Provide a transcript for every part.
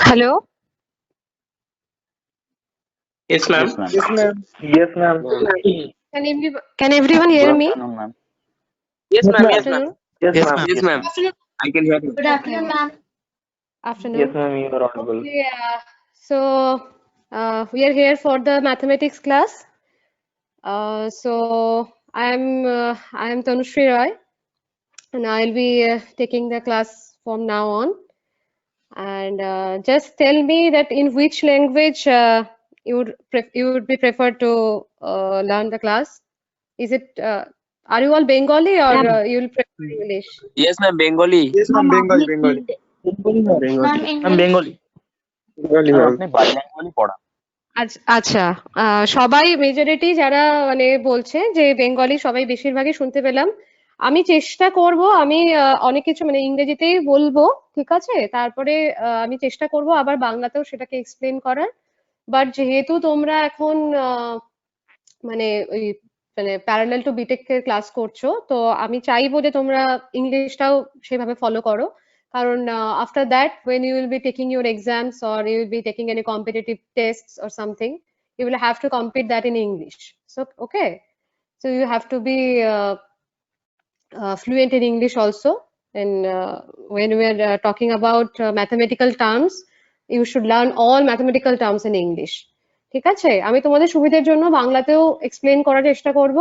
Hello. Yes, ma'am. Yes, ma'am. Yes, ma'am. Yes, ma'am. Can everyone hear Good me? afternoon, ma'am. Yes, Yes, ma'am. ma'am. Yes, ma'am. Afternoon. Yes, Yes, ma'am. ma'am. Yes, ma'am. I can hear you. Good afternoon, ma'am. Afternoon. Yes, ma'am. You are audible. Okay. We are here for the mathematics class. I am Tanushree Roy, and I'll be taking the class from now on. And just tell me that in which language you would be preferred to learn the class. Is it are you all Bengali or you will prefer English? Yes, ma'am. Bengali. Yes, ma'am. Bengali. Bengali. Bengali, ma'am. Ma'am, Ma'am, English. Bengali. Bengali, Ma'am, ma'am. আপনি bilingually পড়ান। আচ্ছা সবাই majority যারা মানে বলছে যে Bengali সবাই বেশিরভাগই শুনতে পেলাম। আমি চেষ্টা করব আমি অনেক কিছু মানে ইংরেজিতেই বলবো, ঠিক আছে? তারপরে আমি চেষ্টা করব আবার বাংলাতেও সেটাকে এক্সপ্লেন করার। বাট যেহেতু তোমরা এখন মানে ওই মানে প্যারালাল টু বিটেক এর ক্লাস করছো, তো আমি চাইবো যে তোমরা ইংলিশটাও সেভাবে ফলো করো। কারণ after that when you will be taking your exams or you will be taking any competitive tests or something, you will have to compete that in English. So okay, so you have to be fluent in English also. And when we are talking about mathematical terms, you should learn all mathematical terms in English. ঠিক আছে? আমি তোমাদের সুবিধার জন্য বাংলাতেও explain করার চেষ্টা করব,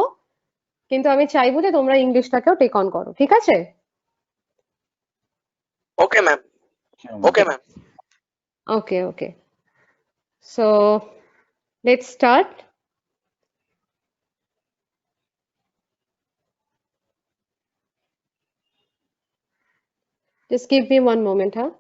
কিন্তু আমি চাইবো যে তোমরা ইংলিশটাকেও টেক অন করো, ঠিক আছে? Okay, ma'am. Okay, ma'am. Okay. So let's start. Just give me one moment, huh?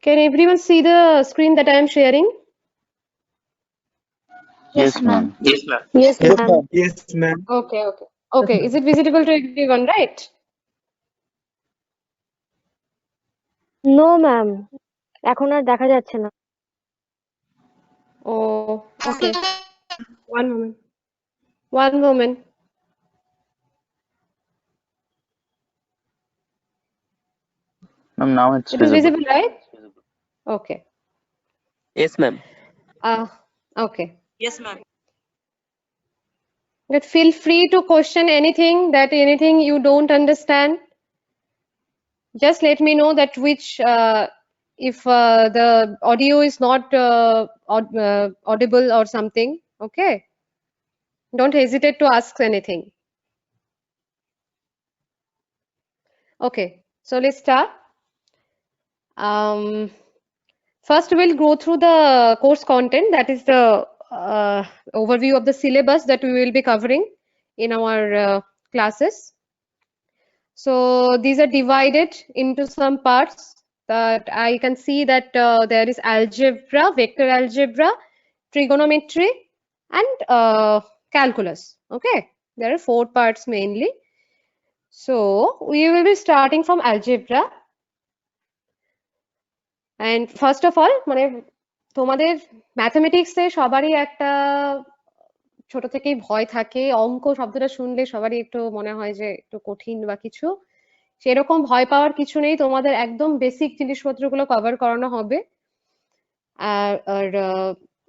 Can everyone see the screen that I am sharing? Yes, ma'am. Yes, ma'am. Yes, Yes, ma'am. Yes, ma'am. Okay. Is it visible to everyone, right? No ma'am, এখন আর দেখা যাচ্ছে না। Oh, okay. One moment. Ma'am, now it's It is visible. visible, right? Okay. Yes, ma'am. Okay. Yes, ma'am. But feel free to question anything you don't understand. Just let me know that if the audio is not audible or something. Okay. Don't hesitate to ask anything. Okay. So let's start. First, we'll go through the course content, that is the overview of the syllabus that we will be covering in our classes. So these are divided into some parts that I can see that there is algebra, vector algebra, trigonometry, and calculus. Okay, there are 4 parts mainly. So we will be starting from algebra. And first of all, মানে তোমাদের ম্যাথমেটিক্সে সবারই একটা ছোট থেকেই ভয় থাকে, অঙ্ক শব্দটা শুনলে সবারই একটু মনে হয় যে একটু কঠিন বা কিছু। সেরকম ভয় পাওয়ার কিছু নেই, তোমাদের একদম বেসিক জিনিসপত্রগুলো কভার করানো হবে। আর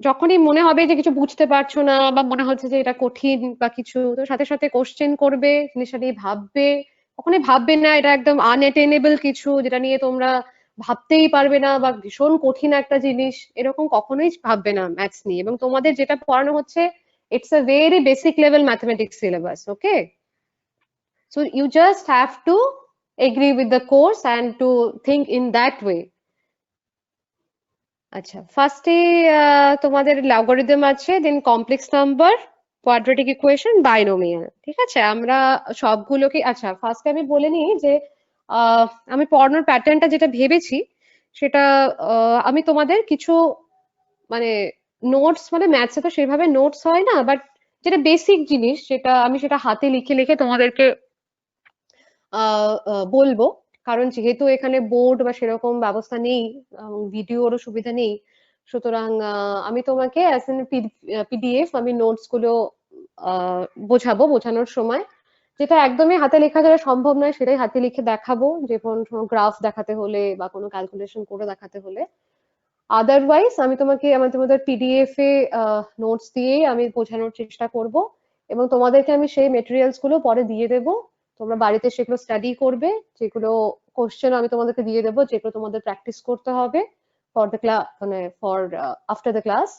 যখনই মনে হবে যে কিছু বুঝতে পারছো না বা মনে হচ্ছে যে এটা কঠিন বা কিছু, তো সাথে সাথে কোশ্চেন করবে, জিনিসটা নিয়ে ভাববে। কখনোই ভাববে না এটা একদম আনঅ্যাটেনেবল কিছু, যেটা নিয়ে তোমরা ভাবতেই পারবে না বা ভীষণ কঠিন একটা জিনিস, এরকম কখনোই ভাববে না ম্যাথস নিয়ে। এবং তোমাদের যেটা পড়ানো হচ্ছে, it's a very basic level mathematics syllabus. Okay, so you just have to agree with the course and to think in that way. আচ্ছা, ফার্স্টে তোমাদের লগারিদম আছে, then complex number, quadratic equation, binomial. ঠিক আছে, আমরা সবগুলোকে আচ্ছা ফার্স্টে আমি বলে নিই যে আমি পড়ানোর প্যাটার্নটা যেটা ভেবেছি সেটা আমি তোমাদের কিছু মানে নোটস, মানে ম্যাথসে তো সেভাবে নোটস হয় না, বাট যেটা বেসিক জিনিস, যেটা আমি সেটা হাতে লিখে লিখে তোমাদেরকে বলবো, কারণ যেহেতু এখানে বোর্ড বা সেরকম ব্যবস্থা নেই, ভিডিওরও সুবিধা নেই, সুতরাং আমি তোমাকে অ্যাজ এন পিডিএফ আমি নোটস গুলো বোঝানোর সময়, যেটা একদমই হাতে লেখা যারা সম্ভব নয় সেটাই হাতে লিখে দেখাবো, যে কোনো গ্রাফ দেখাতে হলে বা কোনো ক্যালকুলেশন করে দেখাতে হলে। আদারওয়াইজ আমি তোমাদের পিডিএফ এ নোটস দিয়ে আমি বোঝানোর চেষ্টা করব, এবং তোমাদেরকে আমি সেই মেটেরিয়ালস গুলো পরে দিয়ে দেবো, তোমরা বাড়িতে সেগুলো স্টাডি করবে, যেগুলো কোশ্চেন আমি তোমাদেরকে দিয়ে দেবো, যেগুলো তোমাদের প্র্যাকটিস করতে হবে ফর দ্য ক্লাস, মানে for after the class,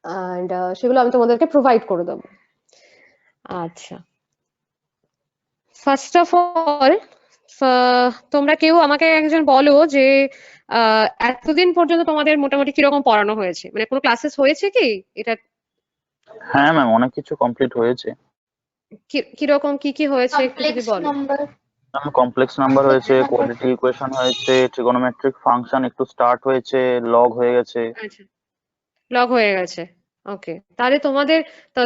and সেগুলো আমি তোমাদেরকে প্রোভাইড করে দেবো। আচ্ছা, ফার্স্ট অফ অল তোমরা কেউ আমাকে একজন বলো যে এতদিন পর্যন্ত তোমাদের মোটামুটি কিরকম পড়ানো হয়েছে, মানে কোনো ক্লাসেস হয়েছে কি এটা? হ্যাঁ ম্যাম, অনেক কিছু কমপ্লিট হয়েছে। কিরকম কি হয়েছে একটু যদি বলো। কমপ্লেক্স নাম্বার হয়েছে, কোয়াড্রেটিক ইকুয়েশন হয়েছে, ট্রিগোনোমেট্রিক ফাংশন একটু স্টার্ট হয়েছে, লগ হয়ে গেছে। আচ্ছা, লগ হয়ে গেছে। ওকে, তাহলে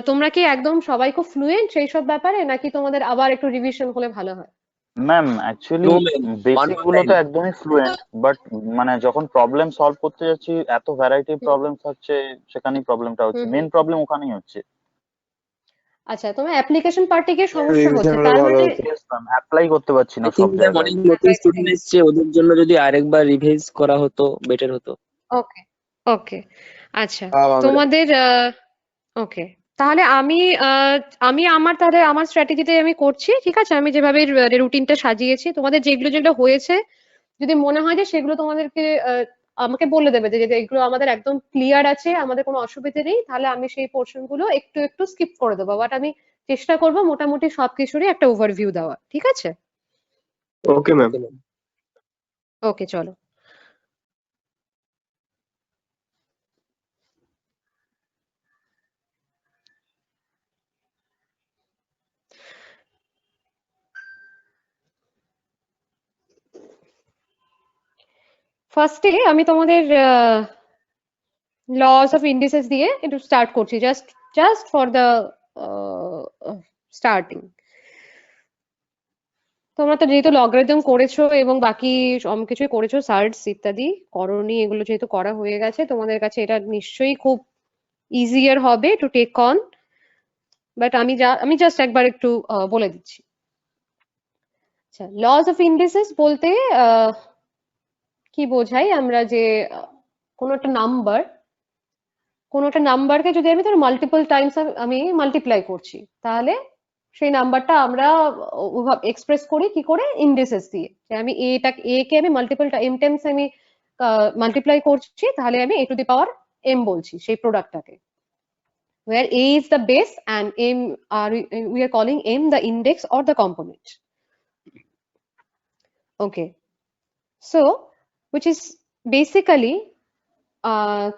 তোমরা কি একদম সবাই খুব ফ্লুয়েন্ট সেই সব ব্যাপারে, নাকি তোমাদের আবার একটু রিভিশন হলে ভালো হয়? Ma'am actually No, ma'am. Basic গুলো তো একদমই ফ্লুয়েন্ট, বাট মানে যখন প্রবলেম সলভ করতে যাচ্ছি এত ভ্যারাইটি প্রবলেম থাকছে, সেখানেই প্রবলেমটা হচ্ছে, মেন প্রবলেম ওখানেই হচ্ছে। আচ্ছা, তোমার অ্যাপ্লিকেশন পার্টে গিয়ে সমস্যা Revision হচ্ছে, হলে তার ভালো মানে হতো। ইয়েস ম্যাম, অ্যাপ্লাই করতে পারছি না I সব think that জায়গায়। অনেক নতুন স্টুডেন্ট এসছে, ওদের জন্য যদি আরেকবার রিভাইজ করা হতো বেটার হতো। ওকে ওকে, আচ্ছা আমরা তোমাদের ওকে, তাহলে আমি আমার স্ট্র্যাটেজিতে আমি করছি, ঠিক আছে? আমি যেভাবে রুটিনটা সাজিয়েছি, তোমাদের যেগুলো যেগুলো হয়েছে যদি মনে হয় যে সেগুলো তোমাদেরকে আমাকে বলে দেবে যে যে এগুলো আমাদের একদম ক্লিয়ার আছে, আমাদের কোনো অসুবিধা নেই, তাহলে আমি সেই পোর্শন গুলো একটু একটু স্কিপ করে দেবো, বাট আমি চেষ্টা করবো মোটামুটি সবকিছুরই একটা ওভারভিউ দেওয়া, ঠিক আছে? Okay ma'am. ওকে, চলো। ফার্স্টে আমি তোমাদের লস অফ ইন্ডিসেস দিয়ে একটু স্টার্ট করছি, জাস্ট ফর দ্য স্টার্টিং। তোমরা তো যেহেতু লগারিদম করেছো এবং বাকি সব কিছুই করেছো, সার্টস ইত্যাদি করনি, এগুলো যেহেতু করা হয়ে গেছে, তোমাদের কাছে এটা নিশ্চয়ই খুব ইজিয়ার হবে টু টেক অন, বাট আমি জাস্ট একবার একটু বলে দিচ্ছি। আচ্ছা, লস অফ ইন্ডিসেস বলতে কি বোঝাই আমরা, যে কোনো একটা নাম্বারকে যদি আমি ধর মাল্টিপল টাইমস আমি মাল্টিপ্লাই করছি, তাহলে সেই নাম্বারটা আমরা এক্সপ্রেস করি কি করে? ইন্ডিসেস দিয়ে। যে আমি এ কে আমি মাল্টিপল এম টাইমস আমি মাল্টিপ্লাই করছি, তাহলে আমি a to the power m বলছি সেই প্রোডাক্টটাকে, where a is the base and we are calling m the index or the component. Okay, so which is basically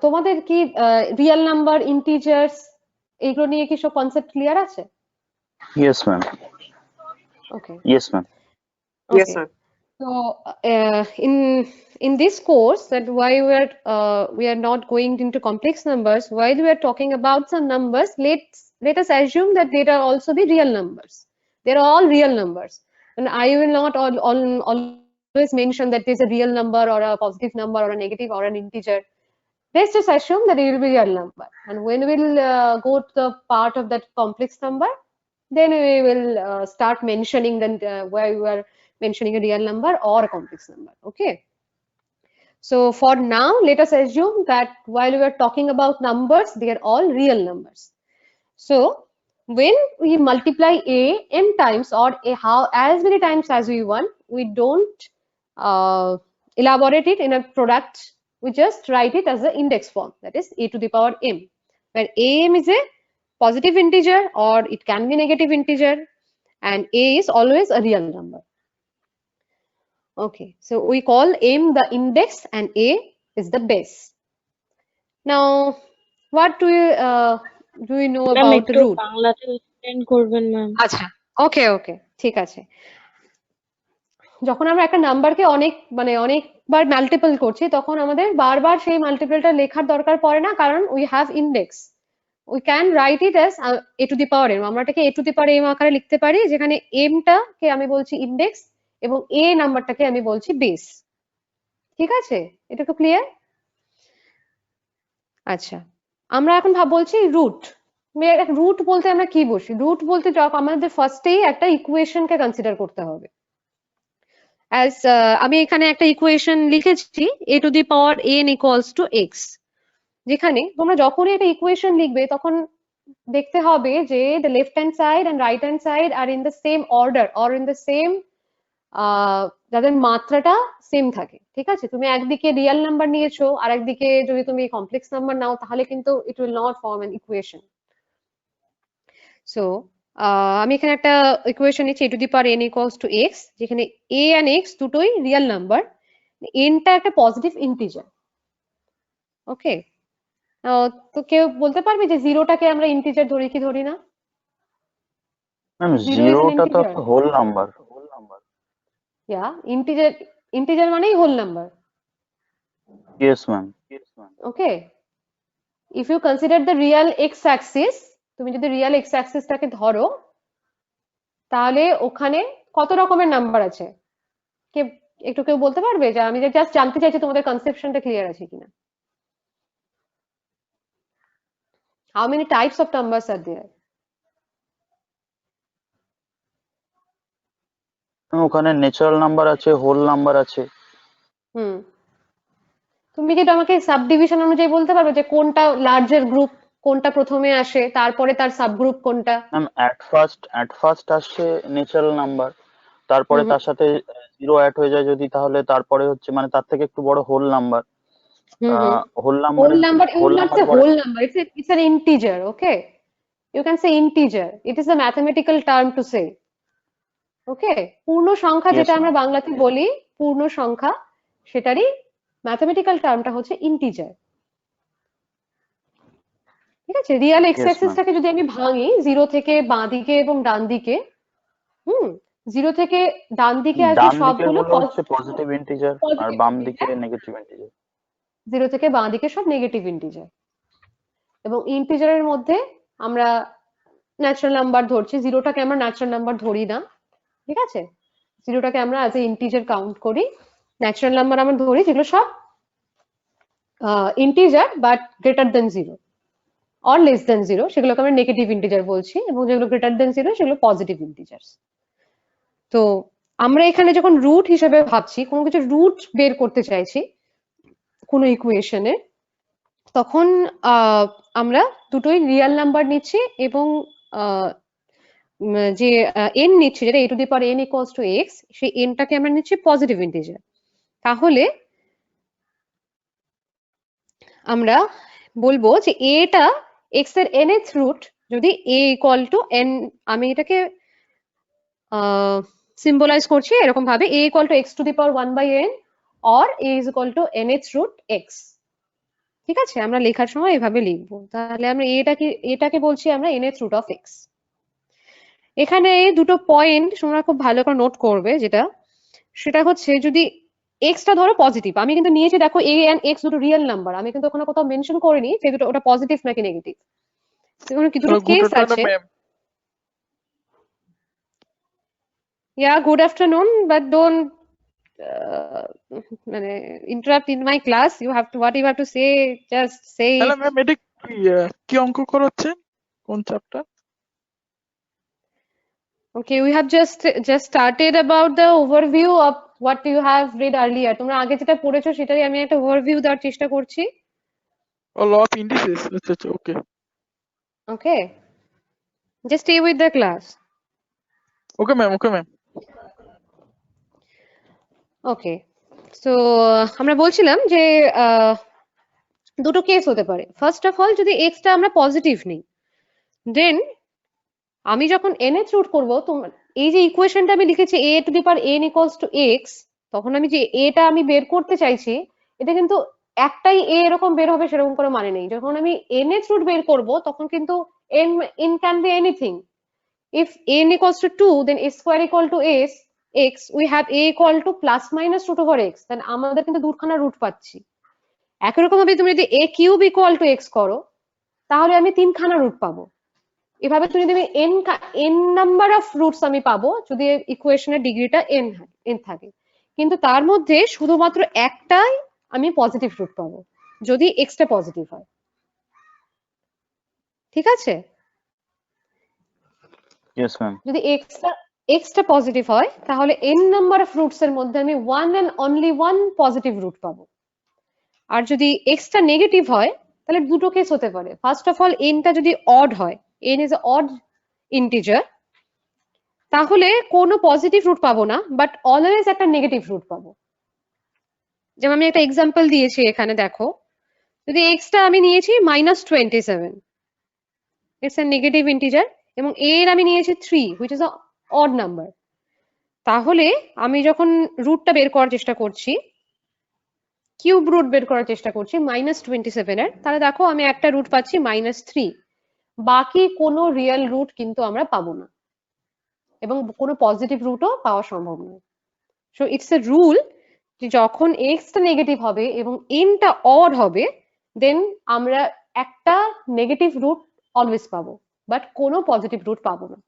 তোমাদের কি রিয়েল নাম্বার, ইন্টিজার্স, এগুলো নিয়ে কি সব কনসেপ্ট ক্লিয়ার আছে? Yes ma'am. Okay, yes ma'am. Yes, ma'am. so in this course, that why we are not going into complex numbers, while we are talking about some numbers, let us assume that they are also the real numbers. They are all real numbers, and I will not always mention that there's a real number or a positive number or a negative or an integer. Let's just assume that it will be a real number, and when we'll go to the part of that complex number, then we will start mentioning where we are mentioning a real number or a complex number. Okay, so for now let us assume that while we are talking about numbers, they are all real numbers. So when we multiply a m times or as many times as we want, we don't elaborate it in a product, we just write it as an index form, that is a to the power m, where am is a positive integer or it can be negative integer, and a is always a real number. Okay, so we call m the index and a is the base. Now what do you know ma'am about the একটু root? বাংলাতে explain করবেন ma'am. আচ্ছা, ওকে, ঠিক আছে। যখন আমরা একটা নাম্বারকে অনেকবার মাল্টিপল করছি, তখন আমাদের বারবার সেই মাল্টিপলটা লেখার দরকার পড়ে না, কারণ we have index. we can write it as a to the power m, আমরা এটাকে a to the power m আকারে লিখতে পারি, যেখানে m টাকে আমি বলছি ইন্ডেক্স এবং a নাম্বারটাকে আমি বলছি বেস। ঠিক আছে, এটা তো ক্লিয়ার? আচ্ছা, আমরা এখন বলছি রুট। রুট বলতে আমরা কি বুঝি? রুট বলতে যখন আমাদের ফার্স্টেই একটা ইকুয়েশনকে কনসিডার করতে হবে। অ্যাজ আমি এখানে একটা ইকুয়েশন লিখেছি a to the power n equals to x, যেখানে তোমরা যখনই একটা ইকুয়েশন লিখবে তখন দেখতে হবে যে the left hand side and right hand side are in the same order or in the same যাদের মাত্রাটা সেম থাকে। ঠিক আছে, তুমি একদিকে রিয়েল নাম্বার নিয়েছো আর একদিকে যদি তুমি কমপ্লেক্স নাম্বার নাও তাহলে কিন্তু it will not form an equation. So আমি এখানে একটা ইকুয়েশন নিচ্ছি a to the power n equals to x, যেখানে a and x দুটোই রিয়েল নাম্বার, n টা একটা পজিটিভ ইন্টিজার। ওকে, তো কেউ বলতে পারবে যে জিরোটাকে আমরা ইন্টিজার ধরি কি ধরি না? ম্যাম Zero is an জিরোটা তো integer. একটা হোল নাম্বার। Yeah, integer মানেই whole number. Yes ma'am. Okay, if you consider the real x axis, তুমি যদি রিয়েল x axisটাকে ধরো তাহলে ওখানে কত রকমের নাম্বার আছে? কেউ বলতে পারবে? যে আমি জাস্ট জানতে চাইছি তোমাদের কনসেপশনটা ক্লিয়ার আছে কিনা। How many types of numbers are there? ওখানে ন্যাচারাল নাম্বার আছে, হোল নাম্বার আছে। তুমি কি আমাকে সাবডিভিশন অনুযায়ী বলতে পারবে যে কোনটা লার্জার গ্রুপ, কোনটা প্রথমে আসে, তারপরে তার সাবগ্রুপ কোনটা? ম্যাম অ্যাট ফার্স্ট আসছে ন্যাচারাল নাম্বার, তারপরে তার সাথে জিরো অ্যাড হয়ে যায় যদি, তাহলে তারপরে হচ্ছে মানে তার থেকে একটু বড় whole number. Whole number you will not say whole number, it's an integer. Okay, you can say integer, it is a mathematical term to say. ওকে, পূর্ণ সংখ্যা যেটা আমরা বাংলাতে বলি পূর্ণ সংখ্যা, সেটারই ম্যাথমেটিক্যাল টার্মটা হচ্ছে ইন্টিজার। ঠিক আছে, রিয়েল এক্স অ্যাক্সিসটাকে যদি আমি ভাঙি জিরো থেকে বাঁ দিকে এবং ডান দিকে, জিরো থেকে ডান দিকে আসবে সবগুলো পজিটিভ ইন্টিজার আর বাম দিকে নেগেটিভ ইন্টিজার। জিরো থেকে বাঁ দিকে সব নেগেটিভ ইন্টিজার, এবং ইন্টিজারের মধ্যে আমরা ন্যাচারাল নাম্বার ধরছি, জিরোটাকে আমরা ন্যাচারাল নাম্বার ধরি না। ঠিক আছে, জিরোটাকে আমরা অ্যাজ এ ইন্টিজার কাউন্ট করি, ন্যাচারাল নাম্বার আমরা ধরি যেগুলো সব integer but greater than zero or less than zero, সেগুলোকে আমরা নেগেটিভ ইন্টিজার বলছি, এবং যেগুলো গ্রেটার দেন জিরো সেগুলো পজিটিভ ইন্টিজার্স। তো আমরা এখানে যখন রুট হিসেবে ভাবছি, কোনো কিছু রুট বের করতে চাইছি কোনো ইকুয়েশনে, তখন আমরা দুটোই রিয়েল নাম্বার নিচ্ছি এবং যে n নিচ্ছি যেটা a to the power n equals to x, সেই n টাকে আমরা নিচ্ছি পজিটিভ ইন্টিজার। তাহলে আমরা বলবো যে a টা x এর nth রুট যদি a equal to n, আমি এটাকে সিম্বলাইজ করছি এরকম ভাবে, a equal to x to the power 1 by n or a is equal to nth root x। ঠিক আছে, আমরা লেখার সময় এভাবে লিখবো। তাহলে আমরা এটাকে বলছি আমরা nth root of x। এখানে দুটো পয়েন্ট তোমরা খুব ভালো করে নোট করবে, সেটা হচ্ছে যদি x টা ধরো পজিটিভ, আমি কিন্তু নিয়েছি দেখো a and x দুটো রিয়েল নাম্বার, আমি কিন্তু ওখানে কোথাও মেনশন করিনি যে দুটো ওটা পজিটিভ নাকি নেগেটিভ। সেখানে কি দুটো কেস আছে। Yeah, good afternoon, but don't মানে interrupt in my class. You have to, what you have to say, just say it. Hello ma'am, এটা কি অঙ্ক করাচ্ছেন, কোন chapter? Okay, we have just started about the overview of what you have read earlier. তোমরা আগে যেটা পড়েছো সেটাই আমি একটা ওভারভিউ দেওয়ার চেষ্টা করছি। Law of indices. আচ্ছা, okay Okay, just stay with the class. Okay ma'am. Okay, so আমরা বলছিলাম যে দুটো কেস হতে পারে। ফার্স্ট অফ অল, যদি এক্স টা আমরা পজিটিভ নিই, দেন আমি যখন nth রুট করব, এই যে ইকুয়েশনটা আমি লিখেছি a to the power n equals to x, তখন আমি যে a টা আমি বের করতে চাইছি, এটা কিন্তু একটাই a এরকম বের হবে সেরকম কোনো মানে নেই। যখন আমি nth রুট বের করব তখন কিন্তু n can be anything. If n equals to 2, then a square equal to x, we have a equal to plus minus root over x, then আমাদের কিন্তু দুখানা রুট পাচ্ছি। একই রকম ভাবে তুমি যদি a cube equal to x করো, তাহলে আমি 3খানা রুট পাবো। এভাবে যদি আমি n নাম্বার অফ রুটস আমি পাবো যদি ইকুয়েশনের ডিগ্রিটা n থাকে, কিন্তু তার মধ্যে শুধুমাত্র একটাই আমি পজিটিভ রুট পাবো যদি এক্সটা পজিটিভ হয়। ঠিক আছে? Yes ma'am. যদি এক্সটা পজিটিভ হয় তাহলে n নাম্বার অফ রুটস এর মধ্যে আমি one and only one positive root পাবো। আর যদি এক্সটা নেগেটিভ হয় তাহলে দুটো কেস হতে পারে। ফার্স্ট অফ অল এনটা যদি অড হয়, n ইজ অড ইন্টিজার, তাহলে কোনো পজিটিভ রুট পাবো না, বাট অলওয়েজ একটা নেগেটিভ রুট পাবো। যেমন আমি একটা এক্সাম্পল দিয়েছি এখানে দেখো, যদি এক্সটা আমি নিয়েছি -27, ইটস এ নেগেটিভ ইন্টিজার, এবং এর আমি নিয়েছি 3 which is a odd number, তাহলে আমি যখন রুটটা বের করার চেষ্টা করছি, কিউব রুট বের করার চেষ্টা করছি -27 এর, তাহলে দেখো আমি একটা রুট পাচ্ছি -3, বাকি কোনো রিয়েল রুট কিন্তু আমরা পাবো না এবং কোনো পজিটিভ রুটও পাওয়া সম্ভব নয়। সো ইটস এ রুল যে যখন এক্সটা নেগেটিভ হবে এবং এনটা অড হবে, দেন আমরা একটা নেগেটিভ রুট অলওয়েজ পাবো, বাট কোনো পজিটিভ রুট পাবো না।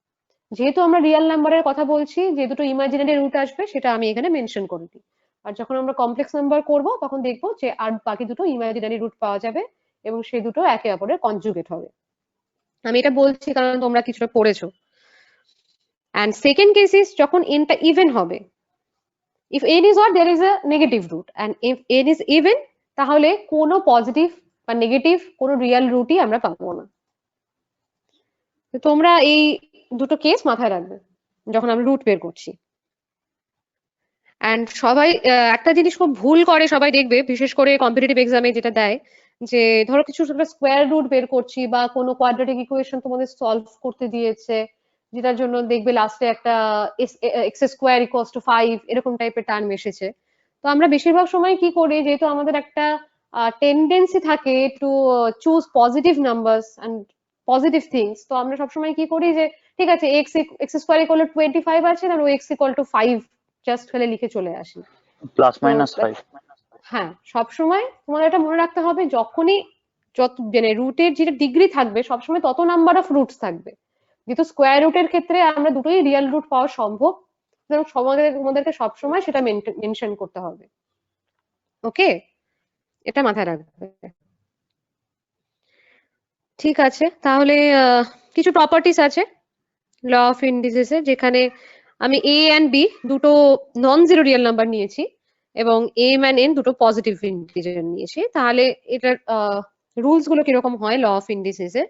যেহেতু আমরা রিয়েল নাম্বারের কথা বলছি, যে দুটো ইমাজিনারি রুট আসবে সেটা আমি এখানে মেনশন করে দিই। আর যখন আমরা কমপ্লেক্স নাম্বার করব তখন দেখবো যে আর বাকি দুটো ইমাজিনারি রুট পাওয়া যাবে এবং সেই দুটো একে অপরের কনজুগেট হবে। আমি এটা বলছি কারণ তোমরা কিছুটা পড়েছো। অ্যান্ড সেকেন্ড কেস ইজ যখন এনটা ইভেন হবে। If n is odd, there is a negative root, and if n is even, তাহলে কোনো পজিটিভ বা নেগেটিভ কোনো রিয়েল রুটই আমরা পাবো না। তো তোমরা এই দুটো কেস মাথায় রাখবে যখন আমরা রুট বের করছি। অ্যান্ড সবাই একটা জিনিস খুব ভুল করে, সবাই দেখবে বিশেষ করে কম্পিটিটিভ এক্সামে যেটা দেয়, যে ধরো কিছু স্কোয়ার রুট বের করছি বা কোনো কোয়াড্রেটিক ইকুয়েশন তোমাদের সলভ করতে দিয়েছে, যেটার জন্য দেখবে লাস্টে একটা এক্স স্কোয়ার ইকুয়ালস টু 5 এরকম টাইপের টার্ম এসেছে। তো আমরা বেশিরভাগ সময় কি করি, যেহেতু আমাদের একটা টেন্ডেন্সি থাকে to choose positive numbers and positive things, তো আমরা সবসময় কি করি যে ঠিক আছে এক্স স্কোয়ার ইকুয়াল টু 25 আছে আর ও এক্স ইকুয়াল টু 5 জাস্ট ফেলে লিখে চলে আসি। Plus minus 5। হ্যাঁ, সবসময় তোমাদের এটা মনে রাখতে হবে, যখনই যত মানে রুটের যেটা ডিগ্রি থাকবে সবসময় তত নাম্বার অফ রুটস থাকবে। যেহেতু স্কোয়ার রুটের ক্ষেত্রে আমরা দুটোই রিয়েল রুট পাওয়া সম্ভব, সুতরাং তোমাদেরকে সবসময় সেটা মেনশন করতে হবে। ওকে, এটা মাথায় রাখবে। ঠিক আছে, তাহলে কিছু প্রপার্টিস আছে ল অফ ইন্ডিসেস এর, যেখানে আমি এ এন্ড বি দুটো নন জিরো রিয়েল নাম্বার নিয়েছি এবং এম এন্ড এন দুটো পজিটিভ ইন্টিজার নিয়েছি, তাহলে এটার রুলস গুলো কিরকম হয় ল অফ ইন্ডিসেস এর?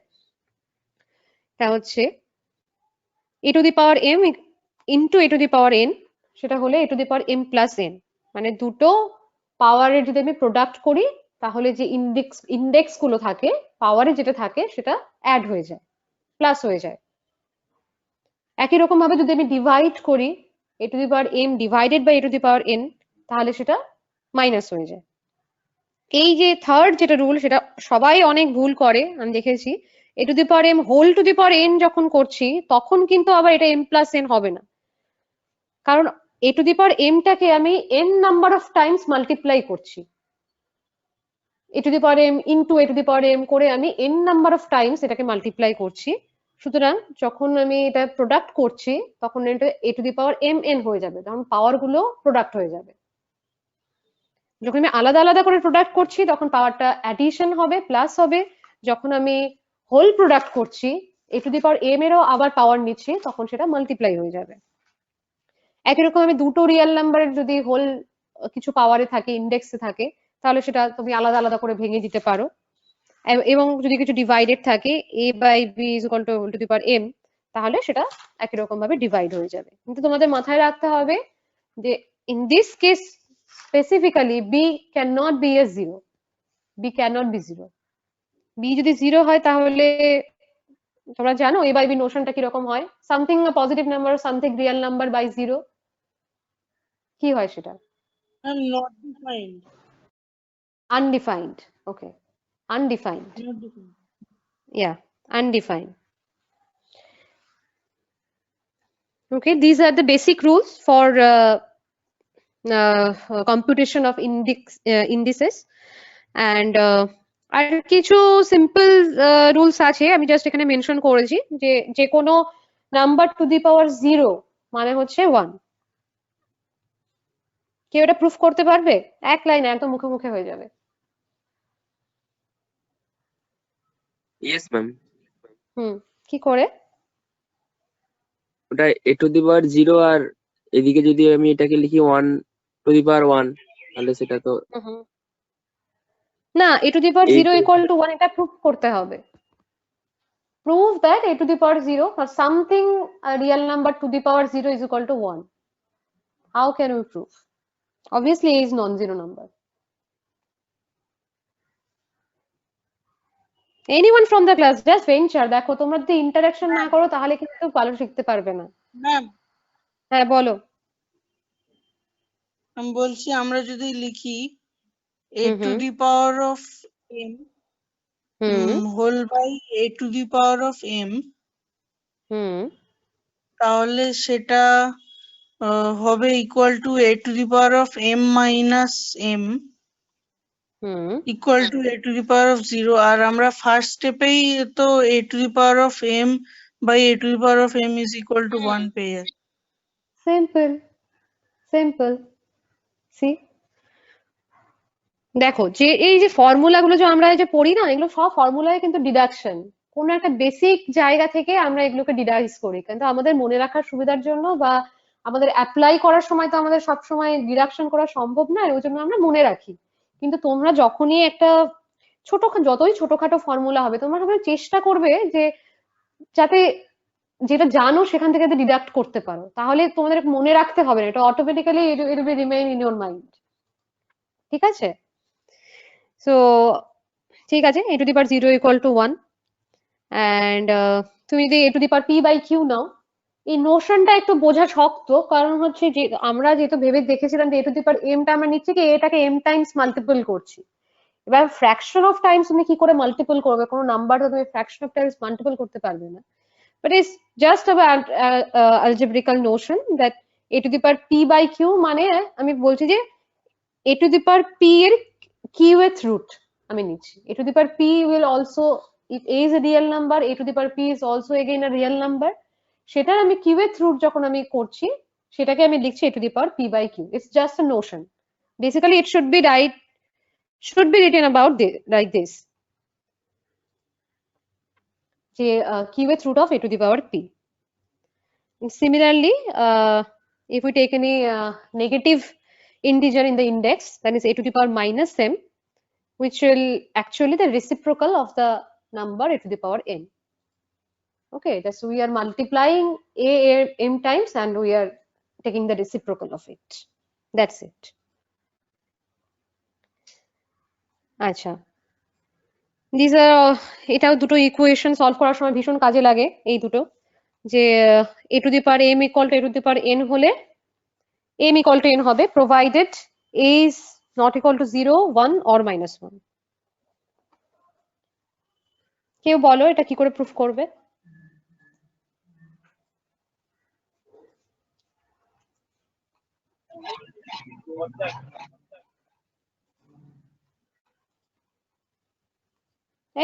তা হচ্ছে a to the power m into a to the power n, সেটা হলে a to the power m plus n, মানে দুটো পাওয়ারের যদি আমি প্রোডাক্ট করি তাহলে যে ইন্ডেক্স গুলো থাকে পাওয়ারে যেটা থাকে সেটা অ্যাড হয়ে যায়, প্লাস হয়ে যায়। একই রকম ভাবে যদি আমি ডিভাইড করি a to the power m divided by a to the power n, তাহলে সেটা মাইনাস হয়ে যায়। এই যে থার্ড যেটা রুল, সেটা সবাই অনেক ভুল করে আমি দেখেছি। A to the power m whole to the power n যখন করছি তখন কিন্তু আবার এটা এম প্লাস এন হবে না, কারণ এ টু দি পাওয়ার এমটাকে আমি n number of times multiply করছি। A to the power m into a to the power m করে আমি এন নাম্বার অফ টাইমস এটাকে মাল্টিপ্লাই করছি। সুতরাং যখন আমি এটা প্রোডাক্ট করছি তখন এটা a to the power m n হয়ে যাবে, তখন পাওয়ার গুলো প্রোডাক্ট হয়ে যাবে। যখন আমি আলাদা আলাদা করে প্রোডাক্ট করছি তখন পাওয়ারটা অ্যাডিশন হবে, প্লাস হবে। যখন আমি হোল প্রোডাক্ট করছি a to the power M এরও আবার পাওয়ার নিচ্ছি তখন সেটা মাল্টিপ্লাই হয়ে যাবে। একই রকম আমি দুটো রিয়েল নাম্বারের যদি হোল কিছু পাওয়ারে থাকে, ইন্ডেক্সে থাকে, তাহলে সেটা তুমি আলাদা আলাদা করে ভেঙে দিতে পারো। এবং যদি কিছু ডিভাইডেড থাকে a by b is equal to whole to the power m, তাহলে সেটা একই রকম ভাবে ডিভাইড হয়ে যাবে। কিন্তু তোমাদের মাথায় রাখতে হবে যে in this case specifically b can not be a zero, b can not be zero. B যদি জিরো হয় তাহলে তোমরা জানো এ বাই বি নোশনটা কিরকম হয়, something positive number something real number by zero, কি হয় সেটা? Not defined. Undefined. Okay. Undefined. Not defined. Yeah, undefined. Okay, these are the basic rules for computation of indices, and আর কিছু সিম্পল রুলস আছে, আমি just এখানে mention করেছি, যে যে কোনো নাম্বার টু দি পাওয়ার 0 মানে হচ্ছে 1। কেউ এটা প্রুফ করতে পারবে? এক লাইনে একদম মুখে মুখে হয়ে যাবে। Yes ma'am. কি করে? ওটা a টু দি পাওয়ার 0, আর এদিকে যদি আমি এটাকে লিখি 1 টু দি পাওয়ার 1, তাহলে সেটা তো না, a to the power 0 8 equal to 1 এটা প্রুফ করতে হবে। Prove that a to the power 0 or something a real number to the power 0 is equal to 1. How can we prove? Obviously a is non-zero number. Anyone from the class, just venture, দেখো তোমরা যদি interaction না করো তাহলে কিন্তু ভালো শিখতে পারবে না। ম্যাম হ্যাঁ বলো। আমি বলছি আমরা যদি লিখি a to the power of m whole by a to the power of m, তাহলে সেটা হবে equal to a to the power of m minus m equal two a to the power of 0। আর আমরা first স্টেপেই তো a to the power of m by a to the power of m is equal to 1 পেয়ে যাচ্ছি। Simple simple. C দেখো, যে এই যে formula গুলো যে আমরা এই যে পড়ি না, এগুলো সব ফর্মুলায় কিন্তু ডিডাকশন, কোনো একটা বেসিক জায়গা থেকে আমরা এগুলোকে ডিডাইস করি, কিন্তু আমাদের মনে রাখার সুবিধার জন্য বা আমাদের অ্যাপ্লাই করার সময় তো আমাদের সব সময় ডিডাকশন করা সম্ভব নয়, ওই জন্য আমরা মনে রাখি। কিন্তু তোমরা যখনই একটা যতই ছোটখাটো ফর্মুলা হবে, তোমরা সবাই চেষ্টা করবে যে যাতে যেটা জানো সেখান থেকে ডিডাক্ট করতে পারো, তাহলে তোমাদের মনে রাখতে হবে না, এটা automatically it will be remain in your mind. ঠিক আছে? সো ঠিক আছে, a to the power 0 equal to 1 and তুমি যদি a to the power p by q নাও, এই নোশনটা একটু বোঝা শক্ত, কারণ হচ্ছে যে আমরা যেহেতু ভেবে দেখেছিলাম যে a to the power m টা আমরা নিচ্ছি কি এটাকে m টাইমস মাল্টিপল করছি। এবার ফ্র্যাকশন অফ টাইমস তুমি কি করে মাল্টিপল করবে? কোনো নাম্বার তো তুমি ফ্র্যাকশন অফ টাইমস মাল্টিপল করতে পারবে না। But it's just algebraical notion that a to the power p by q মানে আমি বলছি যে a to the power p এর qth root আমি নিচ্ছি। a to the power p will also, if a is a real number, a to the power p is also again a real number, সেটার আমি qth root যখন আমি করছি সেটাকে আমি লিখছি a to the power p by q. It's just a notion. Basically it should be written about this, like this, যে qth root of a to the power p. Similarly, if we take any negative integer in the index, that is a to the power minus m, which will actually the reciprocal of the number a to the power n. Okay, that's we are multiplying a m times and we are taking the reciprocal of it. That's it. আচ্ছা, these are এটাও দুটো equation solve করার সময় ভীষণ কাজে লাগে এই দুটো, যে a to the power m equal to a to the power n হলে m equal to n হবে provided a is not equal to 0, 1 or minus 1. কেউ বলো এটা কি করে প্রুফ করবে?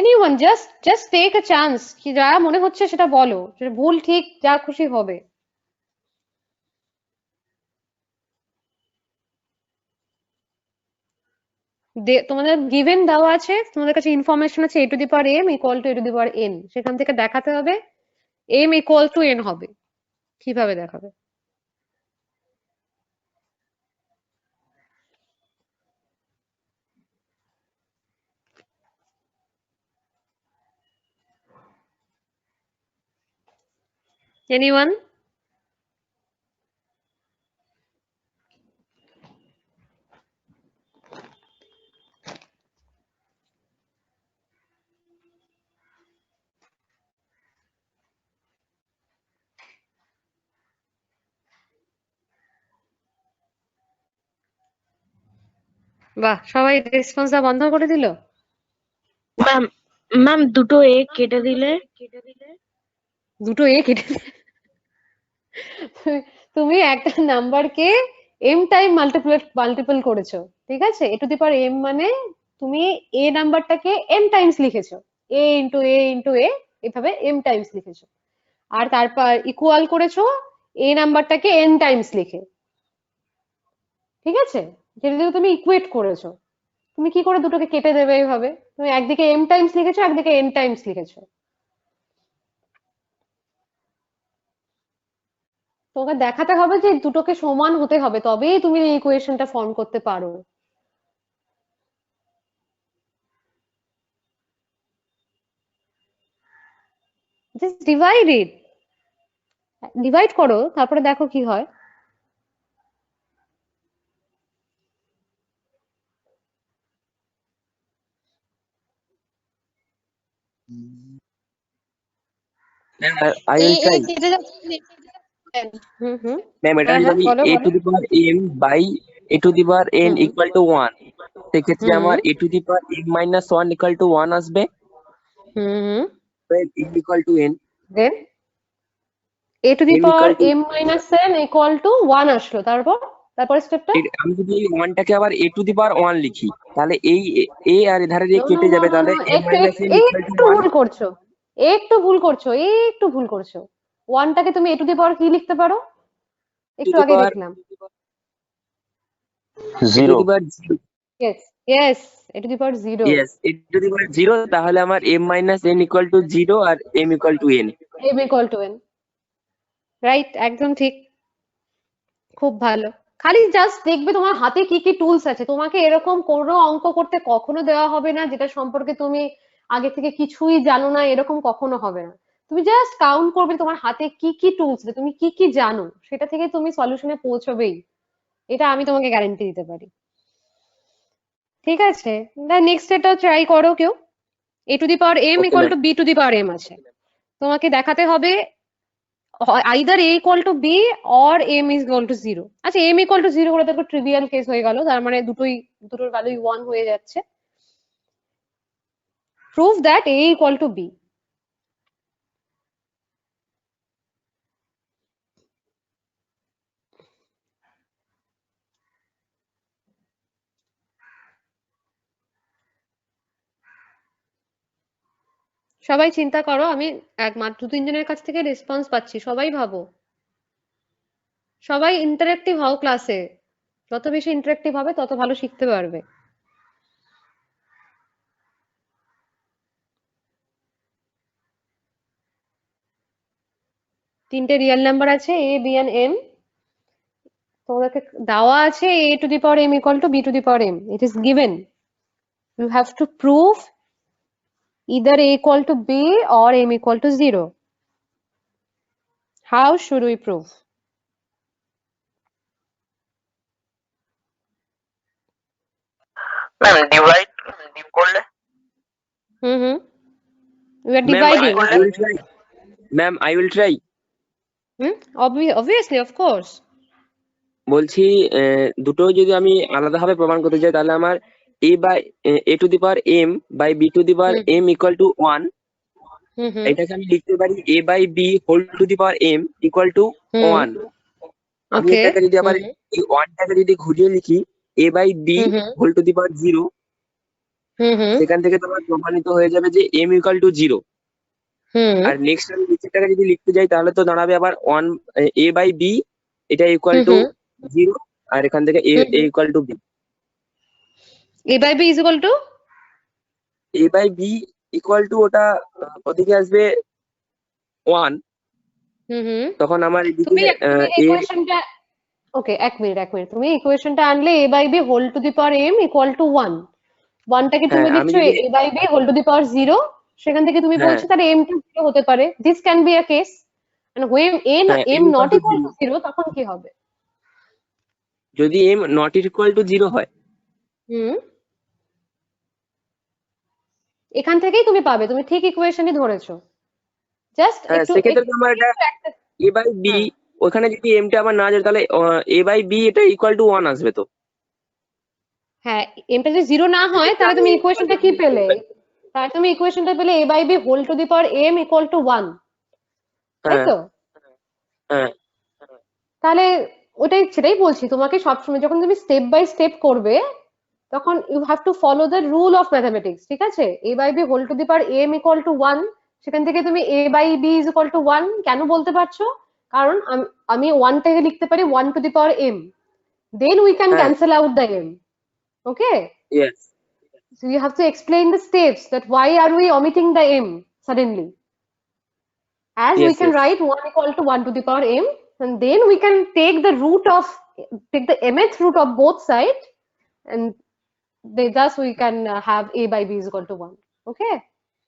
Anyone, just take a chance, কি যা মনে হচ্ছে সেটা বলো, সেটা ভুল ঠিক যা খুশি হবে। তোমাদের গিভেন দেওয়া আছে, তোমাদের কাছে ইনফরমেশন আছে a to the power m equal to a to the power n, সেখান থেকে দেখাতে হবে m equal to n হবে। কিভাবে দেখাবে? Anyone? বাহ, সবাই রেসপন্স দেওয়া বন্ধ করে দিল। ম্যাম দুটো এ কেটে দিলে দুটো এ কেটে তুমি একটা নাম্বারকে m টাইম মাল্টিপল করেছো, ঠিক আছে? a to the power m মানে তুমি এ নাম্বারটাকে m টাইমস লিখেছো, a into a into a, এভাবে m টাইমস লিখেছো, আর তারপর ইকুয়াল করেছো a নাম্বারটাকে n টাইমস লিখে, ঠিক আছে? যেটা দিয়ে তুমি ইকুয়েট করেছো। তুমি কি করে দুটোকে কেটে দেবে এইভাবে? তুমি একদিকে m টাইমস লিখেছো, একদিকে n টাইমস লিখেছো। তোমাকে দেখাতে হবে যে দুটোকে সমান হতে হবে, তবেই তুমি এই ইকুয়েশনটা ফর্ম করতে পারো। জাস্ট ডিভাইড ইট, ডিভাইড করো, তারপরে দেখো কি হয়। I will try. কেটে যাচ্ছে। হুম হুম, ম্যাম এটা হ্যাঁ যদি হ্যাঁ, আমি বলো a বলো। To the power m by a to the power n hmm equal to 1, সেক্ষেত্রে হুম আমার a to the power m minus 1 equal to 1 আসবে, hmm, m equal to n, then a to the m power equal to, m minus n equal to 1 আসলো, তারপর স্টেপটা। আমি যদি এই 1 টাকে আবার a টু দি পাওয়ার 1 লিখি, তাহলে এই a আর এধারে দিয়ে নো নো কেটে নো যাবে, নো তাহলে no, m minus n equal to একটু 1। ভুল করছো, একটু ভুল করছো, একটু ভুল করছো। 1টাকে তুমি a টু দি পাওয়ার কি লিখতে পারো? টু একটু দি আগে পাওয়ার দেখলাম। a to 0 the power 0, yes yes, a to the power 0, yes a to the power 0, তাহলে আমার m minus n equal to 0 আর m equal to n। m equal to n, right, একদম ঠিক, খুব ভালো। খালি জাস্ট দেখবে তোমার হাতে কি কি টুলস আছে। তোমাকে এরকম কোনো অঙ্ক করতে কখনো দেওয়া হবে না যেটা সম্পর্কে তুমি আগে থেকে কিছুই জানো না, এরকম কখনো হবে না। তুমি জাস্ট কাউন্ট করবে তোমার হাতে কি কি টুলস আছে, তুমি কি কি জানো, সেটা থেকে তুমি সলিউশনে পৌঁছবেই, এটা আমি তোমাকে গ্যারান্টি দিতে পারি। ঠিক আছে, নেক্সট এটা ট্রাই করো কেউ। a to the power m okay equal ma'am. To b to the power m আছে, তোমাকে দেখাতে হবে either a equal to b or m is equal to 0। আচ্ছা, m equal to 0 হলে তো একটা ট্রিভিয়াল কেস হয়ে গেল, তার মানে দুটোর ভ্যালুই 1 হয়ে যাচ্ছে। Prove that a equal to b। সবাই চিন্তা করো, আমি মাত্র 2-3 জনের কাছ থেকে রেসপন্স পাচ্ছি, সবাই ভাবো, সবাই ইন্টারেক্টিভ হও ক্লাসে, যত বেশি ইন্টারেক্টিভ হবে তত ভালো শিখতে পারবে। তিনটে রিয়েল নাম্বার আছে a b and m, তোমাদেরকে দেওয়া আছে a to the power m equal to b to the power m, it is given, you have to prove either a equal to b or m equal to 0. How should we prove? Ma'am divide করলে Mm-hmm. We are ma'am dividing. I will try. Ma'am I will try. Obviously, of course. বলছি দুটো যদি আমি আলাদাভাবে প্রমাণ করতে চাই, তাহলে আমার a by a to the power m by b to the power m equal to 1, Mm-hmm. এটাকে আমি লিখতে পারি a by b whole to the power m equal to 1। আমি Okay. এটাকে যদি আবার এই 1টাকে যদি ঘুরিয়ে লিখি a by b whole to the power 0, Mm-hmm. সেখান থেকে তোমার প্রমাণিত হয়ে যাবে যে m ইকুয়াল টু 0। আর নেক্সট আমি নিচেরটাকে যদি লিখতে যাই, তাহলে তো দাঁড়াবে আবার 1 a বাই b, এটা ইকুয়াল টু 0, আর এখান থেকে a equal to b। A by b is equal to? a by b equal to ওটা ওদিকে আসবে 1, Mm-hmm. তখন আমার এদিকে তুমি a ইকুয়েশনটা, ওকে, এক মিনিট, তুমি ইকুয়েশনটা আনলে a by b whole to the power m equal to 1, 1টাকে তুমি হ্যাঁ, আমি লিখছো যদি a by b whole to the power 0, সেখান থেকে তুমি হ্যাঁ বলছো তাহলে m টা 0 হতে পারে, this can be a case. and when হ্যাঁ m m not equal to equal to 0, 0, তখন কি হবে? যদি m নট ইকুয়াল টু 0 হয়, হুম, এখান থেকেই তুমি পাবে, তুমি ঠিক ইকুয়েশনই ধরেছো, জাস্ট একটু সেক্ষেত্রে তো আমার এটা a বাই b, ওখানে যদি m টা আমার না যায়, তাহলে a বাই b এটা ইকুয়াল টু 1 আসবে তো। হ্যাঁ, এমটা যদি 0 না হয় তাহলে তুমি ইকুয়েশনটা কি পেলে? তাহলে তুমি ইকুয়েশনটা পেলে a by b whole to the power m equal to 1, তাই হ্যাঁ তো? হ্যাঁ তাহলে সেটাই বলছি তোমাকে, সবসময় যখন তুমি স্টেপ বাই স্টেপ করবে, তখন you have to follow the rule of mathematics, ঠিক আছে? a by b whole to the power m equal to 1, সেখান থেকে তুমি a by b is equal to 1 কেন বলতে পারছো? কারণ আমি 1 থেকে লিখতে পারি 1 two the power m, then we can হ্যাঁ cancel out the m. Okay, yes so you have to explain the steps that why are we omitting the m suddenly, as we yes can yes write 1 equal to 1 to the power m, and then we can take the mth root of both sides, and thus we can have a by b is equal to 1. Okay,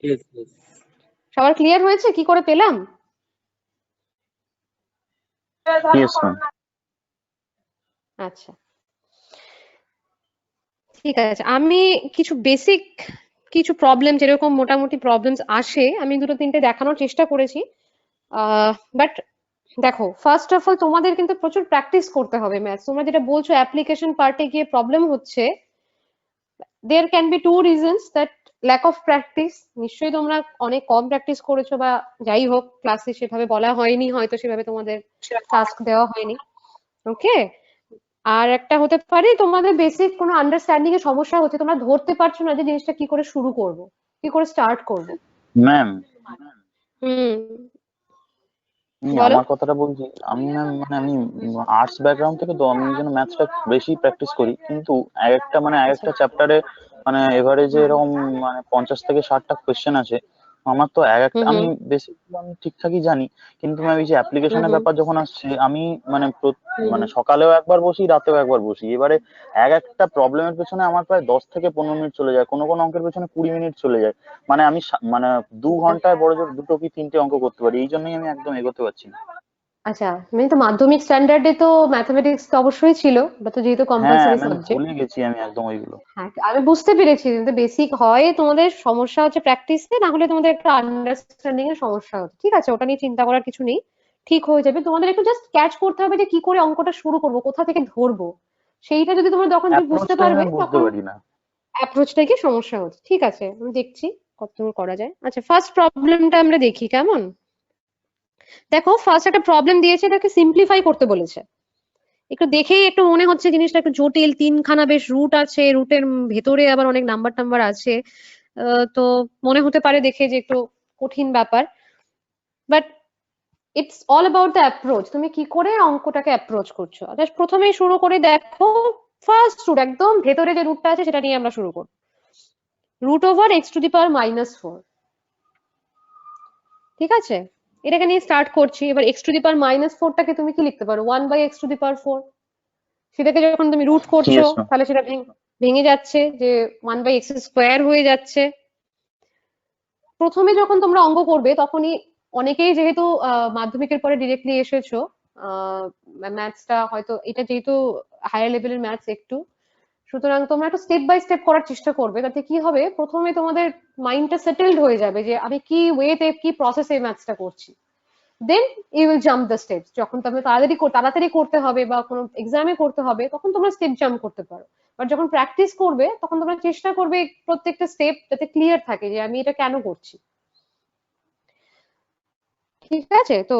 yes yes সবার clear হয়েছে কি করে পেলাম? Yes ma'am. আচ্ছা, ঠিক আছে। আমি কিছু বেসিক কিছু প্রবলেম, যেরকম মোটামুটি প্রবলেমস আসে, আমি দুটো তিনটে দেখানোর চেষ্টা করেছি। বাট দেখো, ফার্স্ট অফ অল তোমাদের কিন্তু প্রচুর প্র্যাকটিস করতে হবে ম্যাথস। তোমরা যেটা বলছো অ্যাপ্লিকেশন পার্টে গিয়ে প্রবলেম হচ্ছে, there can be two reasons, that lack of practice, নিশ্চয়ই তোমরা অনেক কম প্র্যাকটিস করেছো, বা যাই হোক ক্লাসে সেভাবে বলা হয়নি, হয়তো সেভাবে তোমাদের টাস্ক দেওয়া হয়নি। ওকে, আর একটা হতে পারে তোমাদের বেসিক কোনো আন্ডারস্ট্যান্ডিং এর সমস্যা হচ্ছে, তোমরা ধরতে পারছো না যে জিনিসটা কি করে শুরু করব, কি করে স্টার্ট করব। ম্যাম হুম, আমি বলো। আমার কথাটা বলছি, আমি ম্যাম মানে আমি আর্টস ব্যাকগ্রাউন্ড থেকে, তো আমি এই জন্য ম্যাথসটা বেশি প্র্যাকটিস করি, কিন্তু এক একটা চ্যাপ্টারে মানে এভারেজে এরকম মানে 50 থেকে 60টা কোয়েশ্চেন আছে আমার, তো আমি বেসিক আমি ঠিকঠাকই জানি, কিন্তু ম্যাম এই যে অ্যাপ্লিকেশনের ব্যাপার যখন আসছে, আমি মানে মানে সকালেও একবার বসি, রাতেও একবার বসি, এবারে একটা প্রবলেমের পেছনে আমার প্রায় 10 থেকে 15 মিনিট চলে যায়, কোনো কোনো অঙ্কের পেছনে 20 মিনিট চলে যায়, মানে আমি মানে 2 ঘন্টায় বড় জোর 2 কি 3টে অঙ্ক করতে পারি, এই জন্যই আমি একদম এগোতে পারছি না। আচ্ছা, মানে তো মাধ্যমিক স্ট্যান্ডার্ডে তো ম্যাথমেটিক্স তো অবশ্যই ছিল, ওটা তো যেহেতু হ্যাঁ কম্পালসারি ম্যাম, সাবজেক্ট। ভুলে গেছি আমি একদম ওইগুলো। হ্যাঁ, আমি বুঝতে পেরেছি, কিন্তু বেসিক হয় তোমাদের সমস্যা হচ্ছে প্র্যাকটিসে, না হলে তোমাদের একটা আন্ডারস্ট্যান্ডিং এর সমস্যা হচ্ছে। ঠিক আছে, ওটা নিয়ে চিন্তা করার কিছু নেই, ঠিক হয়ে যাবে। তোমাদের একটু জাস্ট ক্যাচ করতে হবে যে কি করে অঙ্কটা শুরু করব, কোথা থেকে ধরবো, সেইটা যদি তোমরা যখন তুমি বুঝতে অ্যাপ্রোচটাই পারবে, ম্যাম বুঝতে তখন পারি না। অ্যাপ্রোচটাই কি সমস্যা হচ্ছে। ঠিক আছে, আমি দেখছি কতদূর করা যায়। আচ্ছা, ফার্স্ট প্রবলেমটা আমরা দেখি কেমন। দেখো, ফার্স্ট একটা প্রবলেম দিয়েছে, এটাকে সিম্পলিফাই করতে বলেছে। একটু দেখেই একটু মনে হচ্ছে জিনিসটা একটু জটিল, তিনখানা বেশ রুট আছে, রুটের ভেতরে আবার অনেক নাম্বার টাম্বার আছে, তো মনে হতে পারে দেখে যে একটু কঠিন ব্যাপার। But it's all about the approach, তুমি কি করে অঙ্কটাকে অ্যাপ্রোচ করছো। প্রথমেই শুরু করে দেখো, ফার্স্ট রুট, একদম ভেতরে যে রুটটা আছে সেটা নিয়ে আমরা শুরু করব। Root over x to the power -4, ঠিক আছে, এটাকে নিয়ে স্টার্ট করছি। এবার এক্স টু দি পাওয়ার -4টাকে তুমি কি লিখতে পারো, 1/x টু দি পাওয়ার 4। সেটাকে যখন তুমি রুট করছো, Yes, ma'am. তাহলে সেটা ভেঙে যাচ্ছে, যে 1/x² হয়ে যাচ্ছে। প্রথমে যখন তোমরা অঙ্ক করবে, তখনই অনেকেই যেহেতু মাধ্যমিকের পরে ডিরেক্টলি এসেছো, ম্যাথসটা হয়তো, এটা যেহেতু হায়ার লেভেলের ম্যাথস একটু, সুতরাং তোমরা একটু স্টেপ বাই স্টেপ করার চেষ্টা করবে, তাতে কি হবে, প্রথমে তোমাদের মাইন্ডটা সেটেলড হয়ে যাবে যে আমি কি ওয়েতে, কি প্রসেসে ম্যাথসটা করছি। Then you will jump the steps. যখন তোমরা তাড়াতাড়ি করতে হবে বা কোনো এক্সামে করতে হবে, তখন তোমরা স্টেপ জাম্প করতে পারো। বাট যখন প্র্যাকটিস করবে, তখন তোমরা চেষ্টা করবে প্রত্যেকটা স্টেপ যাতে ক্লিয়ার থাকে যে আমি এটা কেন করছি। ঠিক আছে, তো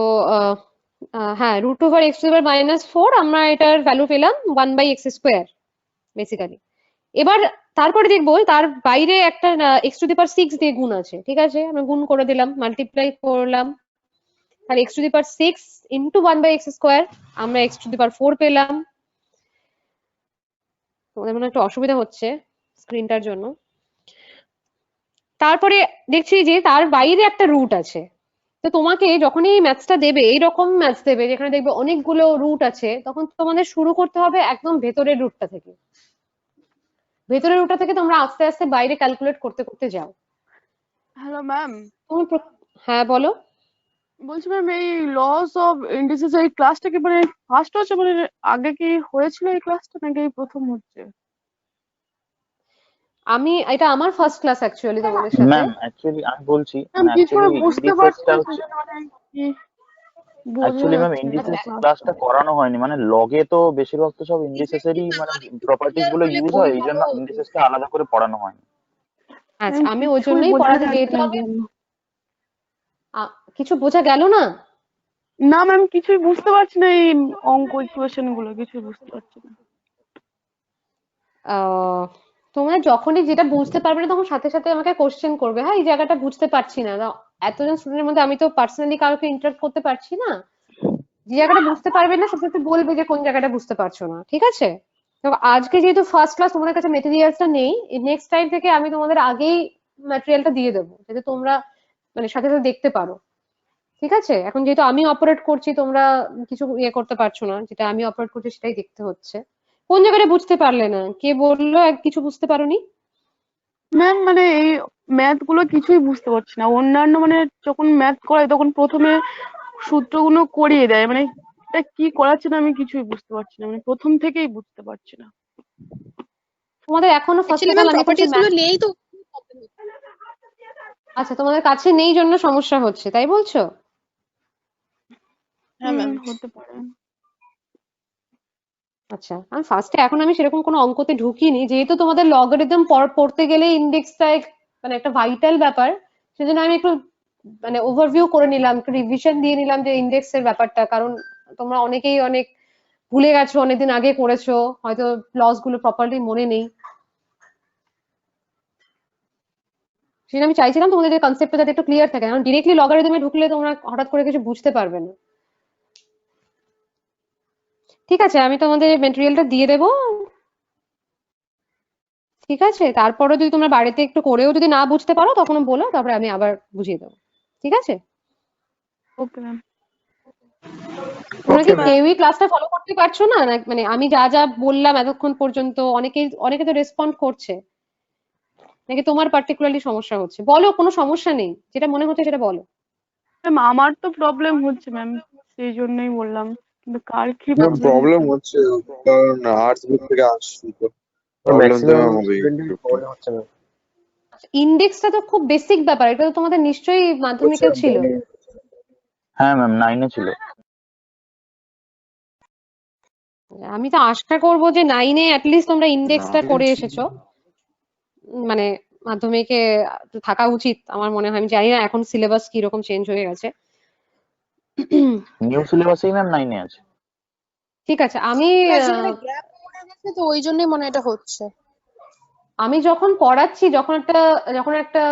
হ্যাঁ, root over x to the power -4, আমরা এটার ভ্যালু পেলাম 1/x², বেসিক্যালি। এবার তারপরে দেখবো তার বাইরে একটা এক্স টু দি পাওয়ার 6 দিয়ে গুণ আছে। ঠিক আছে, আমরা গুণ করে দিলাম, মাল্টিপ্লাই করলাম, তাহলে x to the power 6 into 1/x², আমরা x টু দি পাওয়ার 4 পেলাম। তোমাদের মনে একটু অসুবিধা হচ্ছে স্ক্রিনটার জন্য। তারপরে দেখছি যে তার বাইরে একটা রুট আছে। তো তোমাকে যখনই ম্যাথসটা দেবে, এইরকম ম্যাথস দেবে যেখানে দেখবে অনেকগুলো রুট আছে, তখন তোমাদের শুরু করতে হবে একদম ভেতরের রুটটা থেকে। ভেতরের রুটটা থেকে তোমরা আস্তে আস্তে বাইরে ক্যালকুলেট করতে করতে যাও। হ্যালো ম্যাম, তুমি হ্যাঁ বলো। বলছি ম্যাম, এই লস অফ ইন্ডিসেস এই ক্লাসটা কি মানে ফার্স্ট হচ্ছে, মানে আগে কি হয়েছিল এই ক্লাসটা, নাকি এই প্রথম হচ্ছে? এটা আমার ফার্স্ট ক্লাস অ্যাকচুয়ালি তোমাদের সাথে। ম্যাম অ্যাকচুয়ালি আমি বলছি, ম্যাম কিছু অ্যাকচুয়ালি বুঝতে পারছি ইন্ডিসেসটা না, হচ্ছে, সেজন্য মানে কি বোঝা অ্যাকচুয়ালি ম্যাম যাচ্ছে না ইন্ডিসেস ক্লাস। ক্লাসটা করানো হয়নি, মানে লগে তো বেশিরভাগ তো সব ইন্ডিসেসেরই মানে প্রপার্টিজ গুলো ইউজ হয়, এই জন্য ইন্ডিসেসটা আলাদা করে পড়ানো হয়নি। আচ্ছা, আমি ওই কিছুই জন্যই বোঝা পড়াতে, যাচ্ছে যেহেতু না আমি ম্যাম। কিছু বোঝা গেল না। না ম্যাম, কিছুই বুঝতে পারছি না, এই অঙ্ক ইকুয়েশন গুলো কিছুই বুঝতে পারছি না। তোমরা যখনই যেটা বুঝতে পারবে না তখন সাথে সাথে আমাকে কোশ্চেন করবে, হ্যাঁ এই জায়গাটা বুঝতে পারছি না। এতজন স্টুডেন্টের মধ্যে আমি তো পার্সোনালি কাউকে ইন্টারাক্ট করতে পারছি না। যে জায়গাটা বুঝতে পারবে না সাথে সাথে বলবে যে কোন জায়গাটা বুঝতে পারছো না, ঠিক আছে? তো আজকে যেহেতু ফার্স্ট ক্লাস তোমাদের কাছে মেটেরিয়ালসটা নেই, নেক্সট টাইম থেকে আমি তোমাদের আগেই ম্যাটেরিয়ালটা দিয়ে দেবো যাতে তোমরা মানে সাথে সাথে দেখতে পারো, ঠিক আছে? এখন যেহেতু আমি অপারেট করছি তোমরা কিছু ইয়ে করতে পারছো না, যেটা আমি অপারেট করছি সেটাই দেখতে হচ্ছে। কোন জায়গাটা বুঝতে পারলে না? কে বললো কিছু বুঝতে পারোনি? ম্যাম মানে এই ম্যাথ গুলো কিছুই বুঝতে পারছি না। অন্যান্য মানে যখন ম্যাথ করাই তখন প্রথমে সূত্রগুলো করিয়ে দেয়, মানে এটা কি করাচ্ছে না আমি কিছুই বুঝতে পারছি না, মানে প্রথম থেকেই বুঝতে পারছি না। তোমাদের এখনো ফার্স্ট অফ অল আমি বলছি নেই তো। আচ্ছা তোমাদের কাছে নেই জন্য সমস্যা হচ্ছে তাই বলছো? হ্যাঁ ম্যাম। হতে পারে। আচ্ছা আমি ফার্স্টে এখন আমি সেরকম কোনো অঙ্কতে ঢুকিনি, যেহেতু তোমাদের লগারিদম পড়তে গেলে ইন্ডেক্সটা মানে একটা ভাইটাল ব্যাপার, সেজন্য আমি একটু মানে ওভারভিউ করে নিলাম, একটু রিভিশন দিয়ে নিলাম যে ইন্ডেক্সের ব্যাপারটা, কারণ তোমরা অনেকেই অনেক ভুলে গেছো, অনেকদিন আগে করেছো, হয়তো লস গুলো প্রপারলি মনে নেই। সেটা আমি চাইছিলাম তোমাদের যে কনসেপ্টটা যাতে একটু ক্লিয়ার থাকে, কারণ ডিরেক্টলি লগারিদমে ঢুকলে তোমরা হঠাৎ করে কিছু বুঝতে পারবে না। ঠিক আছে আমি তোমাদের মেটেরিয়ালটা দিয়ে দেবো, ঠিক আছে? তারপরে যদি তোমরা বাড়িতে একটু করেও যদি না বুঝতে পারো তখন বলো, তারপরে আমি আবার বুঝিয়ে দেবো, ঠিক আছে? Okay ma'am. তোমরা কি Okay, ma'am. কেউই ক্লাসটা ফলো করতে পারছো না? মানে আমি যা যা বললাম এতক্ষণ পর্যন্ত অনেকে তো রেসপন্ড করছে, নাকি তোমার পার্টিকুলারলি সমস্যা হচ্ছে? বলো, কোনো সমস্যা নেই, যেটা মনে হচ্ছে সেটা বলো। ম্যাম আমার তো প্রবলেম হচ্ছে ম্যাম, সেই জন্যই বললাম, কিন্তু কার কি ম্যাম প্রবলেম প্রবলেম হচ্ছে কারণ আর্টস গ্রুপ থেকে আসছি তো প্রবলেম তো ম্যাক্সিমাম ম্যাম হবেই স্টুডেন্টের প্রবলেম হচ্ছে না। ইন্ডেক্সটা তো খুব বেসিক ব্যাপার, এটা তো তোমাদের নিশ্চয়ই মাধ্যমিকেও ছিল। হ্যাঁ ম্যাম 9-এ ছিল। আমি তো আশা করবো যে 9-এ অ্যাটলিস্ট তোমরা ইন্ডেক্সটা করে এসেছো, মানে মাধ্যমিকে থাকা উচিত আমার মনে হয়। আমি জানি না এখন সিলেবাস কি রকম চেঞ্জ হয়ে গেছে। নিউ সিলেবাসেই ম্যাম 9-এ আছে। ঠিক আছে আমি গ্যাপ পড়ে গেছে তো ওই জন্যই মনে হয় এটা হচ্ছে। আমি যখন পড়াচ্ছি, যখন একটা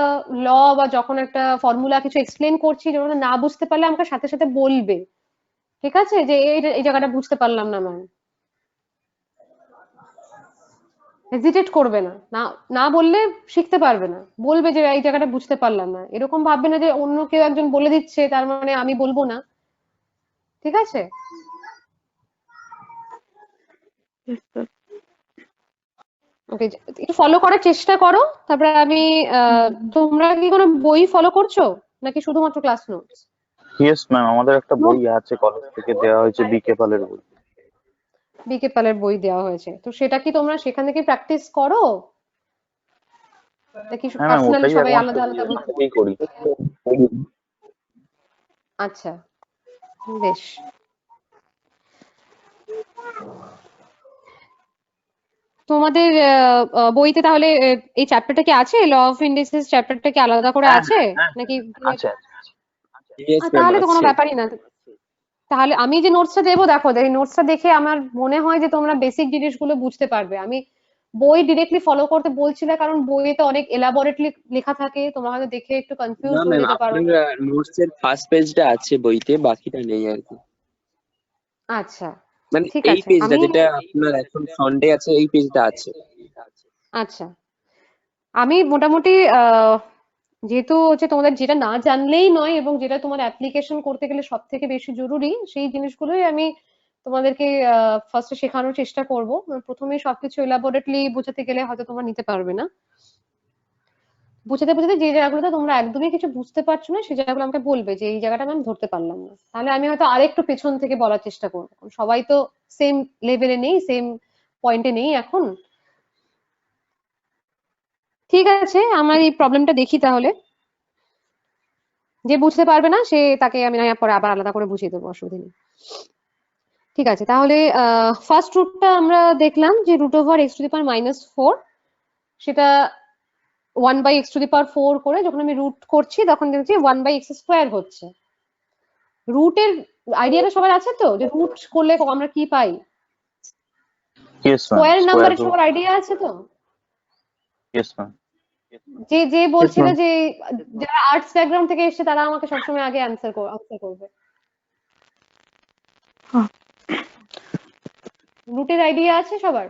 ল বা যখন একটা ফর্মুলা কিছু এক্সপ্লেন করছি, যখন না বুঝতে পারলে আমাকে সাথে সাথে বলবে, ঠিক আছে? যে এই জায়গাটা বুঝতে পারলাম না ম্যাম, হেজিটেট করবে না, না না বললে শিখতে পারবে না। বলবে যে এই জায়গাটা বুঝতে পারলাম না, এরকম ভাববে না যে অন্য কেউ একজন বলে দিচ্ছে তার মানে আমি বলবো না, ঠিক আছে? ওকে একটু ফলো করার চেষ্টা করো। তারপরে আমি তোমরা কি কোনো বই ফলো করছো নাকি শুধুমাত্র ক্লাস নোটস? ইয়েস ম্যাম, আমাদের একটা বই আছে কলেজ থেকে দেওয়া হয়েছে, বিকে পালের বই। বিকে পালের বই দেওয়া হয়েছে, তো সেটা কি তোমরা সেখান থেকে প্র্যাকটিস করো নাকি হ্যাঁ ম্যাম পার্সোনালি ওটাই সবাই এখন আলাদা আলাদা বই? ওটাই করি। আচ্ছা বেশ। তোমাদের বইতে তাহলে এই চ্যাপ্টারটা কি আছে? ল অফ ইন্ডিসেস চ্যাপ্টারটা কি আলাদা করে হ্যাঁ আছে হ্যাঁ নাকি? আছে। Yes, ma'am, তাহলে তো কোনো আছে। ব্যাপারই না। তাহলে আমি যে নোটসটা দেবো, দেখো এই নোটসটা দেখে আমার মনে হয় যে তোমরা বেসিক জিনিসগুলো বুঝতে পারবে। আমি বই ডিরেক্টলি ফলো করতে বলছি না, কারণ বইয়ে তো অনেক এলাবোরেটলি লেখা থাকে, তোমরা হয়তো দেখে একটু কনফিউজ না হয়ে ম্যাম, যেতে পারো। আপনার নোটস এর ফার্স্ট পেজটা আছে বইতে, বাকিটা নেই আর কি। আচ্ছা মানে ঠিক এই আছে পেজটা আমি যেটা আপনার এখন ফ্রন্টে আছে এই পেজটা আছে। আচ্ছা আমি মোটামুটি যেহেতু হচ্ছে তোমাদের যেটা না জানলেই নয় এবং যেটা তোমার অ্যাপ্লিকেশন করতে গেলে সব থেকে বেশি জরুরি, সেই জিনিসগুলোই আমি তোমাদেরকে ফার্স্টে শেখানোর চেষ্টা করব। প্রথমেই সবকিছু এলাবোরেটলি বোঝাতে গেলে হয়তো তোমরা নিতে পারবে না। বোঝাতে বোঝাতে যে জায়গাগুলোতে তোমরা একদমই কিছু বুঝতে পারছো না সেই জায়গাগুলো আমাকে বলবে যে এই জায়গাটা আমি ধরতে পারলাম না, তাহলে আমি হয়তো আরেকটু পেছন থেকে বলার চেষ্টা করবো। সবাই তো সেম লেভেলে নেই, সেম পয়েন্টে নেই এখন। ঠিক আছে আমার এই প্রবলেমটা দেখি তাহলে, যে বুঝতে পারবে না তাকে আমি না পরে আবার আলাদা করে বুঝিয়ে দেবো, অসুবিধা নেই। ঠিক আছে তাহলে ফার্স্ট রুটটা আমরা দেখলাম যে √(x⁻⁻4) সেটা 1/(x⁴) করে যখন আমি রুট করছি তখন দেখছি 1/(x²) হচ্ছে। রুটের আইডিয়াটা সবার আছে তো, যে রুট করলে আমরা কি পাই? ইয়েস ম্যাম, স্কোয়ার স্কোয়ার নাম্বারের রুট। সবার আইডিয়া আছে তো? Yes ma'am. যে যে বলছিল ma'am. যে যারা আর্টস ব্যাকগ্রাউন্ড থেকে এসেছে তারা আমাকে সবসময় আগে আনসার করবে। রুটের আইডিয়া আছে সবার?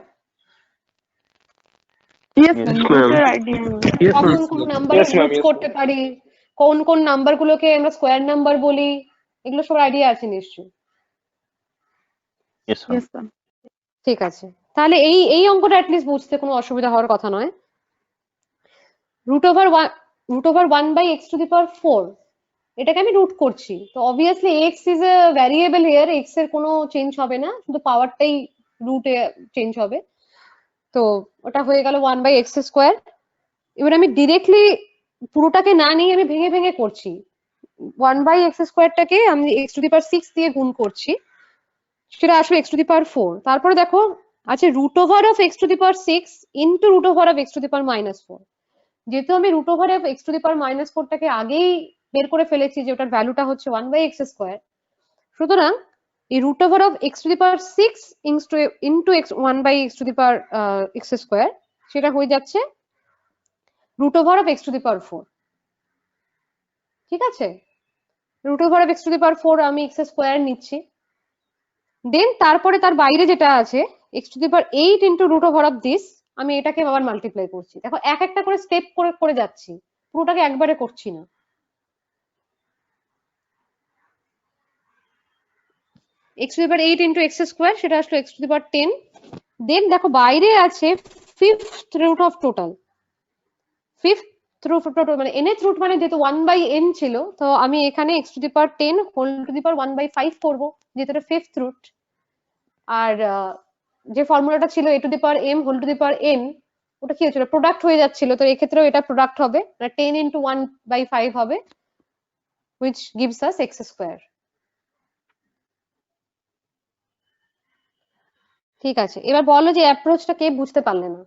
Yes Yes, ma'am, ma'am. রুটের আইডিয়া। Yes, ma'am. কখন কোন নাম্বারে Yes, ma'am. রুট Yes, করতে ma'am. পারি, কোন কোন নাম্বার গুলোকে আমরা স্কোয়ার নাম্বার বলি, এগুলো সবার আইডিয়া আছে নিশ্চয়ই। Yes ma'am. Yes ma'am. ঠিক আছে, তাহলে এই এই অঙ্কটা অ্যাটলিস্ট বুঝতে কোনো অসুবিধা হওয়ার কথা নয়। রুট ওভার 1/x⁴ এটাকে আমি রুট করছি, তো obviously x is a variable here, x এর কোনো চেঞ্জ হবে না, শুধু পাওয়ারটাই রুটে চেঞ্জ হবে। তো ওটা হয়ে গেল 1/x²। এবার আমি ডিরেক্টলি পুরোটাকে না নিয়ে আমি ভেঙে ভেঙে করছি। 1/x² আমি x⁴ দিয়ে গুণ করছি, সেটা আসলে x⁴। তারপরে দেখো আছে √x⁴ ইন্টু √x⁻⁴। যেহেতু আমি √x⁻⁴টাকে আগেই বের করে ফেলেছি যে ওটার ভ্যালুটা হচ্ছে 1/x², সুতরাং এই √x⁶ ইন্টু 1/x², সেটা হয়ে যাচ্ছে √x⁴। ঠিক আছে, √x⁴ আমি x² নিচ্ছি, দেন তারপরে তার বাইরে যেটা আছে x⁸ ইন্টু √this, আমি এটাকে আবার মাল্টিপ্লাই করছি। দেখো এক একটা করে স্টেপ করে করে যাচ্ছি, পুরোটাকে একবারে করছি না। x⁸ ইন্টু x², সেটা আসলো x⁻10। দেন দেখো বাইরে আছে fifth root of total. Fifth root of total মানে nth রুট, মানে যেহেতু 1/n ছিল, তো আমি এখানে x⁻10 whole to the power 1/5 করবো, যেহেতু এটা ফিফথ রুট। আর যে ফর্মুলাটা ছিল a⁴m whole to the power n, ওটা কি হচ্ছিল, প্রোডাক্ট হয়ে যাচ্ছিল, তো এক্ষেত্রেও এটা প্রোডাক্ট হবে, 10 ইন্টু 1/5 হবে, which gives us x²। ঠিক আছে, এবার বলো যে অ্যাপ্রোচটা কে বুঝতে পারলে না?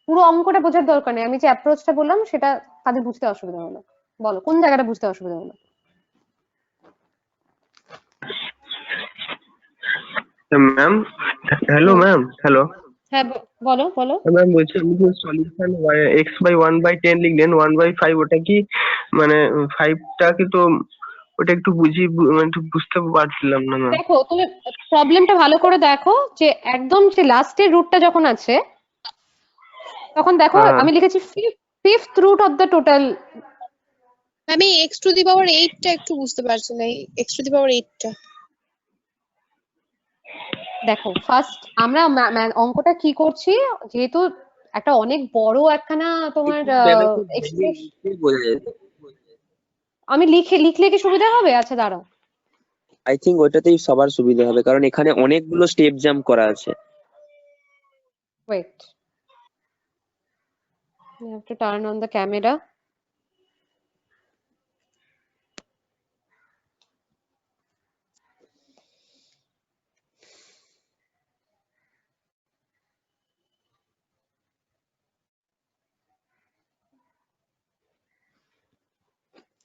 পুরো অঙ্কটা বোঝার দরকার নেই, আমি যে অ্যাপ্রোচটা বললাম সেটা কাদের বুঝতে অসুবিধা হলো, বলো কোন জায়গাটা বুঝতে অসুবিধা হলো? ম্যাম, হ্যালো ম্যাম, হ্যালো হ্যাঁ বলো বলো। ম্যাম, বলছি আপনি যে সলিউশন x/1/10 লিখলেন, 1/5 ওটা কি মানে 5টাকে তো ওটা একটু মানে একটু বুঝতে পারছিলাম না ম্যাম। দেখো তুমি প্রবলেমটা ভালো করে দেখো, যে একদম যে লাস্টের রুটটা যখন আছে তখন দেখো আমি লিখেছি fifth root of the total. আমি x⁸ টা একটু বুঝতে পারছি না, x⁸ টা। দেখো ফার্স্ট আমরা অঙ্কটা কি করছি, যেহেতু একটা অনেক বড় একখানা তোমার বোঝা যায়। আমি লিখলে কি সুবিধা হবে? আচ্ছা দাঁড়াও, আই থিঙ্ক ওইটাতেই সবার সুবিধা হবে, কারণ এখানে অনেকগুলো স্টেপ জাম্প করা আছে। Wait, you have to turn on the camera.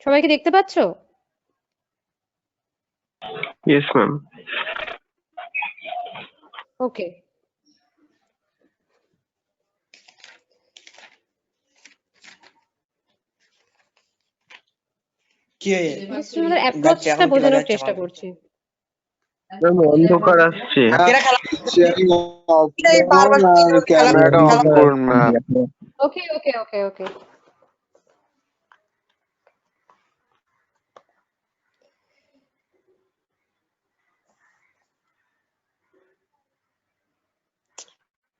সবাইকে দেখতে পাচ্ছো? Yes ma'am. ওকে, তোমাদের অ্যাপ্রোচটা বোঝানোর চেষ্টা করছি। ম্যাম অন্ধকার আসছে। ক্যামেরাটা অফ করুন ম্যাম। ওকে ওকে ওকে ওকে,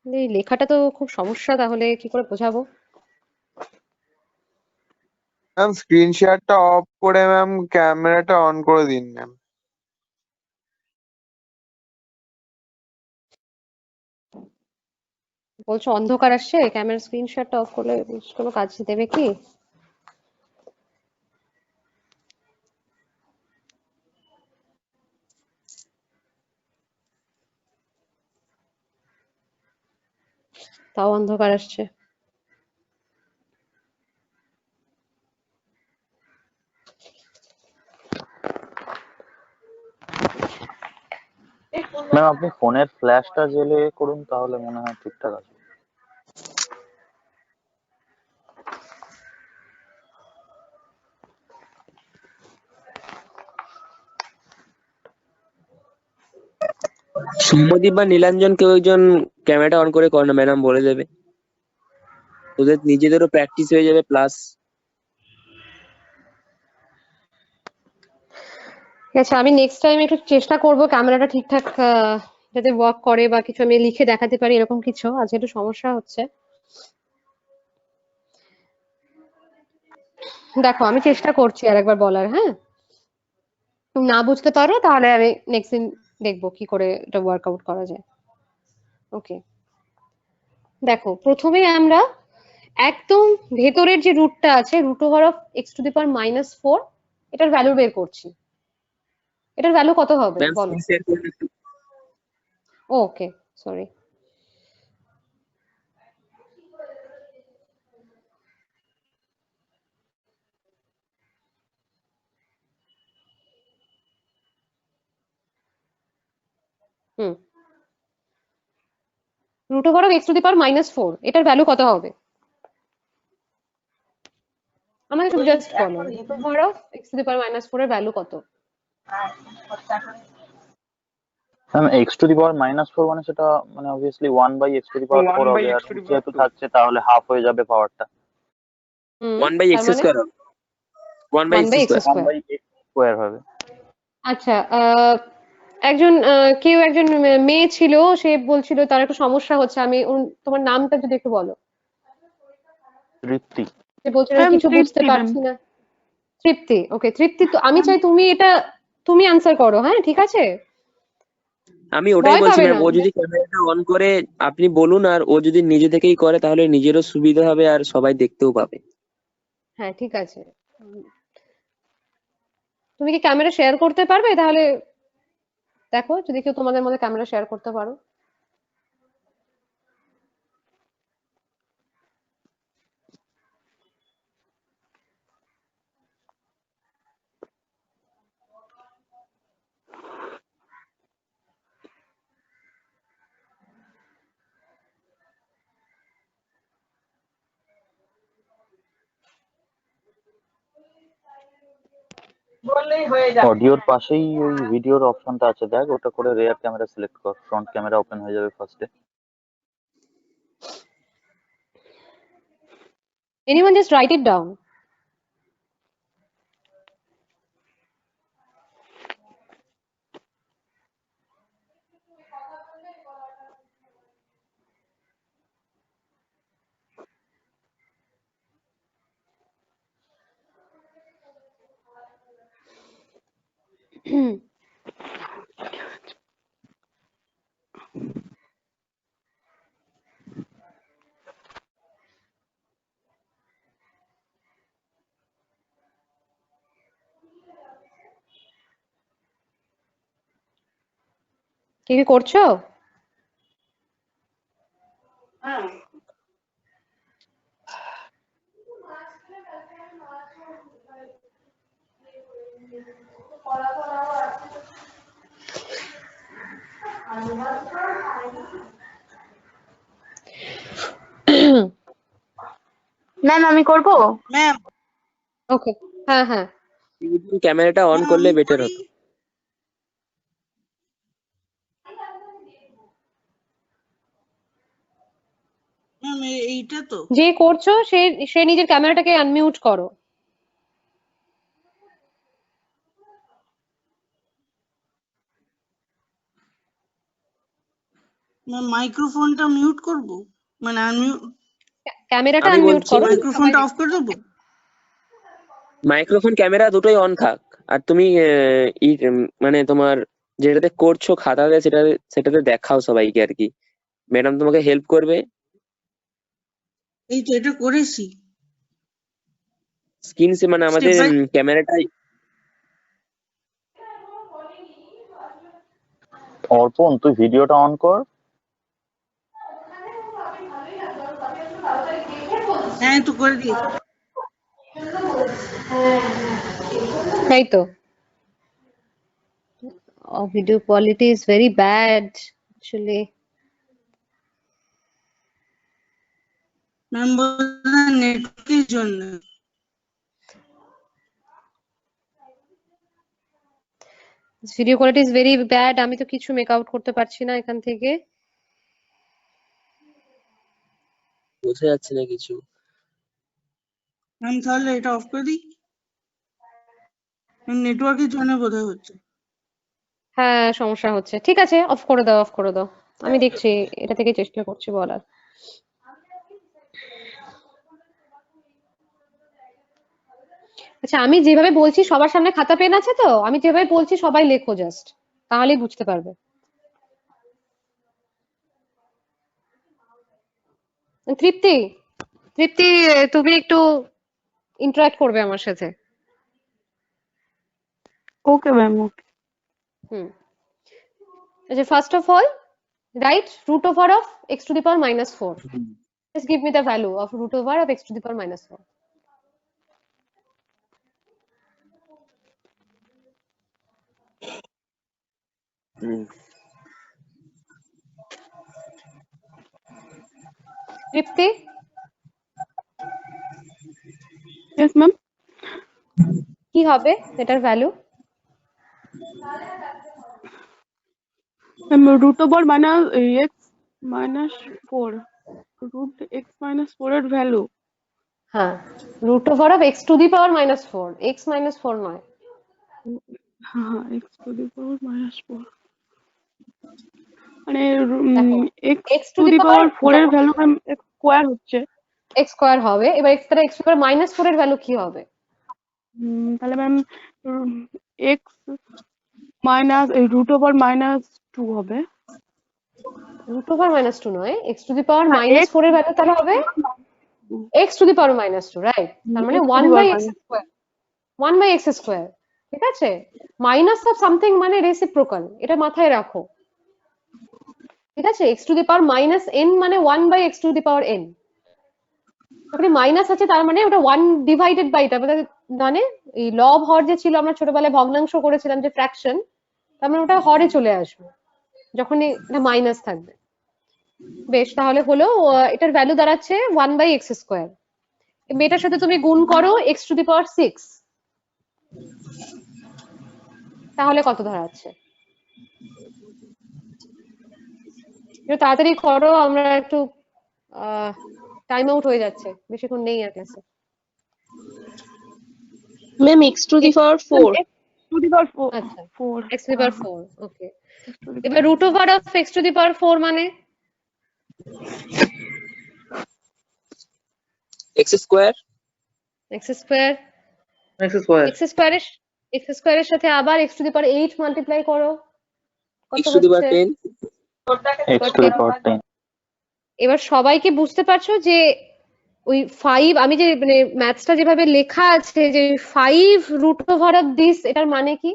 এই লেখাটা তো খুব সমস্যা, তাহলে কি করে বোঝাবো? ম্যাম স্ক্রিন শেয়ারটা অফ করে ম্যাম ক্যামেরাটা অন করে দিন ম্যাম। বলছো অন্ধকার আসছে, ক্যামেরা স্ক্রিনশটটা অফ করলে কোনো কাজ দেবে কি? তাও অন্ধকার আসছে। ম্যাম আপনি ফোনের ফ্ল্যাশটা জেলে করুন, তাহলে মনে হয় ঠিকঠাক আছে। সৌম্যদীপ বা নীলাঞ্জন কেউ একজন ক্যামেরাটা অন করে কর না, ম্যাডাম বলে দেবে, তোদের নিজেদেরও প্র্যাকটিস হয়ে যাবে প্লাস। আচ্ছা, আমি নেক্সট টাইম একটু চেষ্টা করব ক্যামেরাটা ঠিকঠাক যাতে ওয়ার্ক করে বা কিছু আমি লিখে দেখাতে পারি, এরকম কিছু। আজকে একটু সমস্যা হচ্ছে। দেখো, আমি চেষ্টা করছি আর একবার বলার। হ্যাঁ, তুমি না বুঝতে পারো তাহলে আমি নেক্সট দিন দেখবো কি করে এটা ওয়ার্কআউট করা যায়। ওকে, দেখো প্রথমে আমরা একদম ভেতরের যে রুটটা আছে, √(x⁻⁻4), এটার ভ্যালু বের করছি। এটার ভ্যালু কত হবে ম্যাম বলো? স্ক্রিন শেয়ার করে একটু। ওকে, সরি। হুম, √(x⁻⁻4), এটার ভ্যালু কত হবে? আমাকে শুধু জাস্ট বলো, √(x⁻⁻4) এর ভ্যালু কত? ম্যাম x⁻⁻4 মানে সেটা মানে অবভিয়াসলি 1/x⁴ হবে, আর যেহেতু থাকছে তাহলে হাফ হয়ে যাবে পাওয়ারটা। 1/x তার মানে স্কোয়ার হবে, 1/x 1/x square. Square. 1/x² হবে। আচ্ছা, কেউ একজন মেয়ে ছিল, সে বলছিল তার একটু সমস্যা হচ্ছে। তোমার নামটা যদি একটু বলো। তৃপ্তি। সে বলছিল ম্যাম কিছু বুঝতে তৃপ্তি ম্যাম। পারছি না। তৃপ্তি, ওকে তৃপ্তি, তো আমি চাই তুমি আনসার করো। হ্যাঁ, ঠিক আছে, আমি ওটাই ভয় বলছি পাবে ম্যাম, না। ও যদি ক্যামেরাটা অন করে আপনি বলুন, আর ও যদি নিজে থেকেই করে তাহলে নিজেরও সুবিধা হবে আর সবাই দেখতেও পাবে। হ্যাঁ, ঠিক আছে। তুমি কি ক্যামেরা শেয়ার করতে পারবে? তাহলে দেখো যদি কেউ তোমাদের মধ্যে ক্যামেরা শেয়ার করতে পারো। অডিওর পাশেই ওই ভিডিওর অপশনটা আছে, দেখ ওটা করে রেয়ার ক্যামেরা সিলেক্ট কর, ফ্রন্ট ক্যামেরা ওপেন হয়ে যাবে ফার্স্টে। Anyone just write it down. কি কি করছো? ম্যাম আমি করব? ম্যাম ওকে, হ্যাঁ হ্যাঁ, ক্যামেরাটা অন করলে বেটার হতো। ম্যাম এইটা তো যে করছো সে নিজের ক্যামেরাটাকে আনমিউট করো। ম্যাম মাইক্রোফোনটা মিউট করব, মানে আনমিউট, ক্যামেরাটা আমি আনমিউট বলছি করো। মাইক্রোফোনটা অফ করে দেবো? মাইক্রোফোন ক্যামেরা দুটোই অন থাক, আর তুমি মানে তোমার যেটাতে করছো খাতাতে সেটাতে দেখাও সবাইকে আর কি, ম্যাডাম তোমাকে হেল্প করবে। এই তো এটা করেছি, স্ক্রিন মানে আমাদের স্টেপ বাই। ক্যামেরাটাই। অর্পণ তুই ভিডিওটা অন কর। হ্যাঁ তো করে দিয়েছি। তাই তো, video quality is very bad actually. Ma'am বললেন নেটওয়ার্কের জন্য। Video quality is very bad, আমি তো কিছু মেক আউট করতে পারছি না এখান থেকে। বোঝা যাচ্ছে না কিছু। ম্যাম তাহলে এটা অফ করে দিই, নেটওয়ার্কের জন্য বোধহয় হচ্ছে। হ্যাঁ সমস্যা হচ্ছে, ঠিক আছে অফ করে দাও, অফ করে দাও, আমি দেখছি, এটা থেকে চেষ্টা করছি বলার। আচ্ছা আমি যেভাবে বলছি সবার সামনে খাতা পেন আছে তো, আমি যেভাবে বলছি সবাই লেখো জাস্ট, তাহলেই বুঝতে পারবে। তৃপ্তি, তৃপ্তি তুমি একটু ইন্টারাক্ট করবে আমার সাথে। ওকে ম্যাম, ওকে। আচ্ছা first of all right root over of x to the power minus 4. Just give me the value of root over of x to the power minus 4. Tripti, yes ma'am. কি হবে এটার value? Root over minus x minus 4, root x minus 4 এর value. হ্যাঁ root over of x to the power minus 4, x minus 4 নয়। হ্যাঁ, x to the power minus 4 মানে x to the power 4 এর value ma'am x square হচ্ছে। x square হবে, এবার x দ্বারা x to the power minus 4 এর value কি হবে? তাহলে ma'am x minus root over minus 2 হবে। root over minus 2 নয়, x to the power minus 4 এর ভ্যালু তাহলে হবে x to the power minus 2, right? তার মানে 1 by x square, 1 by x square, ঠিক আছে? মাইনাস অফ সামথিং মানে রেসিপ্রোকাল, এটা মাথায় রাখো, ঠিক আছে? x to the power minus n মানে 1 by x to the power n, ওখানে মাইনাস আছে তার মানে ওটা 1 ডিভাইডেড বাই, এটা মানে এই লব হর যে ছিল, আমরা ছোটবেলায় ভগ্নাংশ করেছিলাম যে ফ্র্যাকশন, তার মানে ওটা হরে চলে আসবে যখন এটা মাইনাস থাকবে। বেশ, তাহলে হলো এটার ভ্যালু দাঁড়াচ্ছে 1 বাই এক্স স্কোয়ার। এটার সাথে তুমি গুণ করো এক্স টু দি পাওয়ার 6, তাহলে কত দাঁড়াচ্ছে? একটু তাড়াতাড়ি করো, আমরা একটু টাইম আউট হয়ে যাচ্ছে, বেশিক্ষণ নেই আর ক্লাসে। Ma'am x to the power 4. To the power 4, আচ্ছা 4 x to the power 4, ওকে। এবার root over of x to the power 4 মানে x square, x square, x স্কয়ারের সাথে আবার x to the power 8 multiply করো, কত x to the power হচ্ছে? 10, x to the power 10। এবার সবাই কি বুঝতে পারছো যে ওই 5, আমি যে মানে ম্যাথসটা যেভাবে লেখা আছে যে 5 root over of this, এটার মানে কি?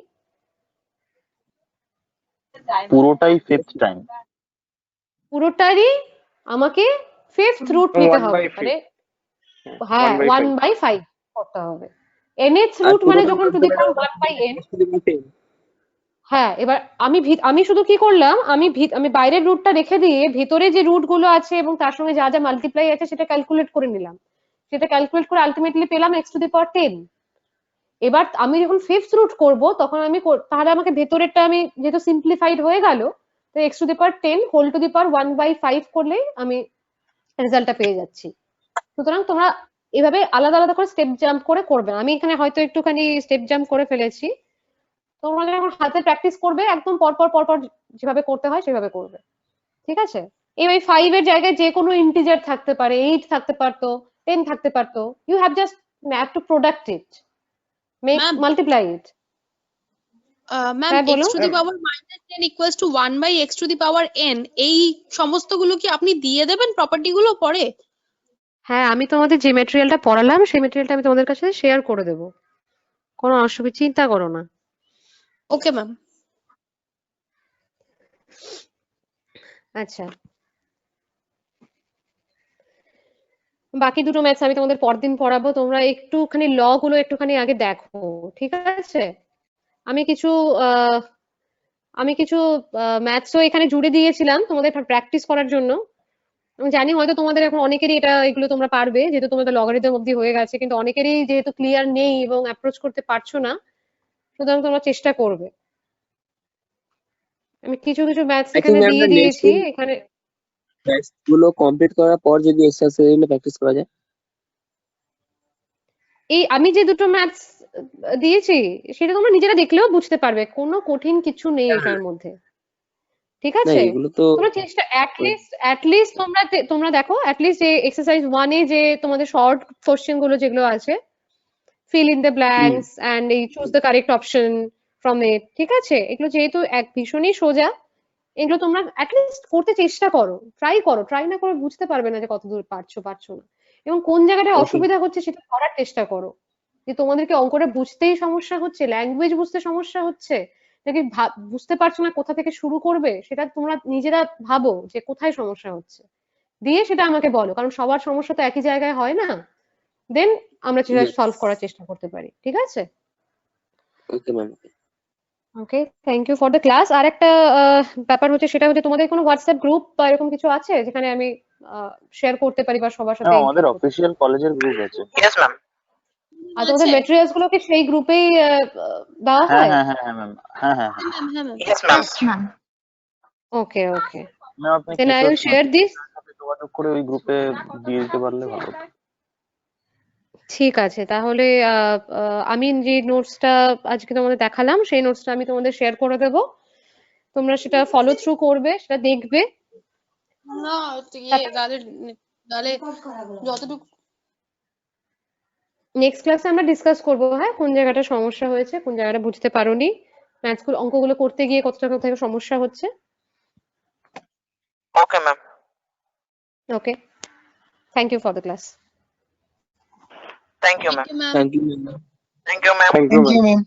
পুরোটাই ফিফথ টাইম, পুরোটারই আমাকে ফিফথ রুট নিতে হবে, মানে হ্যাঁ 1/5 করতে হবে। nth রুট মানে যখন টু দি পাওয়ার 1/n। হ্যাঁ এবার আমি শুধু কি করলাম, আমি বাইরের রুটটা রেখে দিয়ে ভিতরে যে রুট গুলো আছে এবং তার সঙ্গে যা যা মাল্টিপ্লাই আছে সেটা ক্যালকুলেট করে নিলাম, সেটা ক্যালকুলেট করে আলটিমেটলি পেলাম x টু দি পাওয়ার 10। এবার আমি যখন ফিফথ রুট করব তখন তাহলে আমাকে ভেতরেরটা আমি যেহেতু সিম্পলিফাইড হয়ে গেল, তো x to the power 10 whole to the power 1/5 করলেই আমি রেজাল্টটা পেয়ে যাচ্ছি। সুতরাং তোমরা এভাবে আলাদা আলাদা করে স্টেপ জাম্প করে করবে, আমি এখানে হয়তো একটুখানি স্টেপ জাম্প করে ফেলেছি, তোমরা যখন হাতে প্র্যাকটিস করবে একদম পরপর পরপর যেভাবে করতে হয় সেভাবে করবে, ঠিক আছে? এই 5 এর জায়গায় যে কোনো ইন্টিজার থাকতে পারে, 8 থাকতে পারতো, 10 থাকতে পারতো, you have just have to product it, make multiply it. Ma'am x to the power minus 10 equals to 1 by x to the power n, এই সমস্তগুলো কি আপনি দিয়ে দেবেন প্রপার্টি গুলো পরে? হ্যাঁ আমি তোমাদের যে ম্যাটেরিয়ালটা পড়ালাম সেই ম্যাটেরিয়ালটা আমি তোমাদের কাছে শেয়ার করে দেব, কোনো অসুবিধা, চিন্তা করো না। Okay ma'am. আচ্ছা বাকি দুটো ম্যাথস আমি তোমাদের পরদিন পড়াবো, তোমরা একটুখানি ল গুলো একটুখানি আগে দেখো, ঠিক আছে? আমি কিছু ম্যাথসও এখানে জুড়ে দিয়েছিলাম তোমাদের প্র্যাকটিস করার জন্য। আমি জানি হয়তো তোমাদের এখন অনেকেরই এগুলো তোমরা পারবে, যেহেতু তোমাদের লগারিদম অবধি হয়ে গেছে, কিন্তু অনেকেরই যেহেতু ক্লিয়ার নেই এবং অ্যাপ্রোচ করতে পারছো না, সুতরাং তোমরা চেষ্টা করবে। আমি কিছু কিছু ম্যাথস I এখানে think দিয়ে আমরা নেক্সট দিয়েছি এখানে। ম্যাথস গুলো কমপ্লিট করার পর যদি এক্সারসাইজ গুলো প্র্যাকটিস করা যায়। এই আমি যে দুটো ম্যাথস দিয়েছি সেটা তোমরা নিজেরা দেখলেও বুঝতে পারবে, কোনো কঠিন কিছু নেই এটার মধ্যে, ঠিক না আছে? এগুলো তো তোমরা চেষ্টা অ্যাটলিস্ট তোমরা দেখো অ্যাটলিস্ট যে এক্সারসাইজ 1 এ যে তোমাদের শর্ট কোশ্চেন গুলো যেগুলো আছে, fill in the blanks and এই choose the correct option from it, ঠিক আছে? এগুলো যেহেতু ভীষণই সোজা, এগুলো তোমরা অ্যাটলিস্ট করতে চেষ্টা করো, ট্রাই না করে বুঝতে পারবে না যে কতদূর পারছো না, এবং কোন জায়গাটায় অসুবিধা হচ্ছে সেটা করার চেষ্টা করো। যে তোমাদেরকে অঙ্কটা বুঝতেই সমস্যা হচ্ছে, ল্যাঙ্গুয়েজ বুঝতে সমস্যা হচ্ছে, নাকি বুঝতে পারছো না কোথা থেকে শুরু করবে, সেটা তোমরা নিজেরা ভাবো যে কোথায় সমস্যা হচ্ছে, দিয়ে সেটা আমাকে বলো, কারণ সবার সমস্যা তো একই জায়গায় হয় না। দেন আমরা সেটা সলভ করার চেষ্টা করতে পারি, ঠিক আছে? Okay ma'am. Okay, thank you for the class. আর একটা ব্যাপার হচ্ছে, সেটা হচ্ছে তোমাদের কোনো হোয়াটসঅ্যাপ গ্রুপ বা এরকম কিছু আছে যেখানে আমি শেয়ার করতে পারি বা সবার সাথে হ্যাঁ, আমাদের অফিসিয়াল কলেজের গ্রুপ আছে। আর তোমাদের ম্যাটেরিয়ালস গুলোকে সেই গ্রুপেই দেওয়া হ্যাঁ হয়? হ্যাঁ হ্যাঁ হ্যাঁ ম্যাম, হ্যাঁ হ্যাঁ হ্যাঁ ওকে ওকে, ম্যাম, আপনি then I will share this. যোগাযোগ করে ওই গ্রুপে দিয়ে দিতে পারলে ভালো হতো। ঠিক আছে, তাহলে আমি যে নোটসটা আজকে তোমাদের দেখালাম সেই নোটসটা আমি তোমাদের শেয়ার করে দেবো, তোমরা সেটা ফলো থ্রু করবে, সেটা দেখবে। না তাহলে যতটুকু নেক্সট ক্লাসে আমরা ডিসকাস করবো, হ্যাঁ, কোন জায়গাটা সমস্যা হয়েছে, কোন জায়গাটা বুঝতে পারোনি, ম্যাথসগুলো অঙ্কগুলো করতে গিয়ে কতটা কোথায় সমস্যা হচ্ছে। Okay ma'am. Okay, thank you for the class. Thank you ma'am. Thank you ma'am. Thank you ma'am. Thank you ma'am.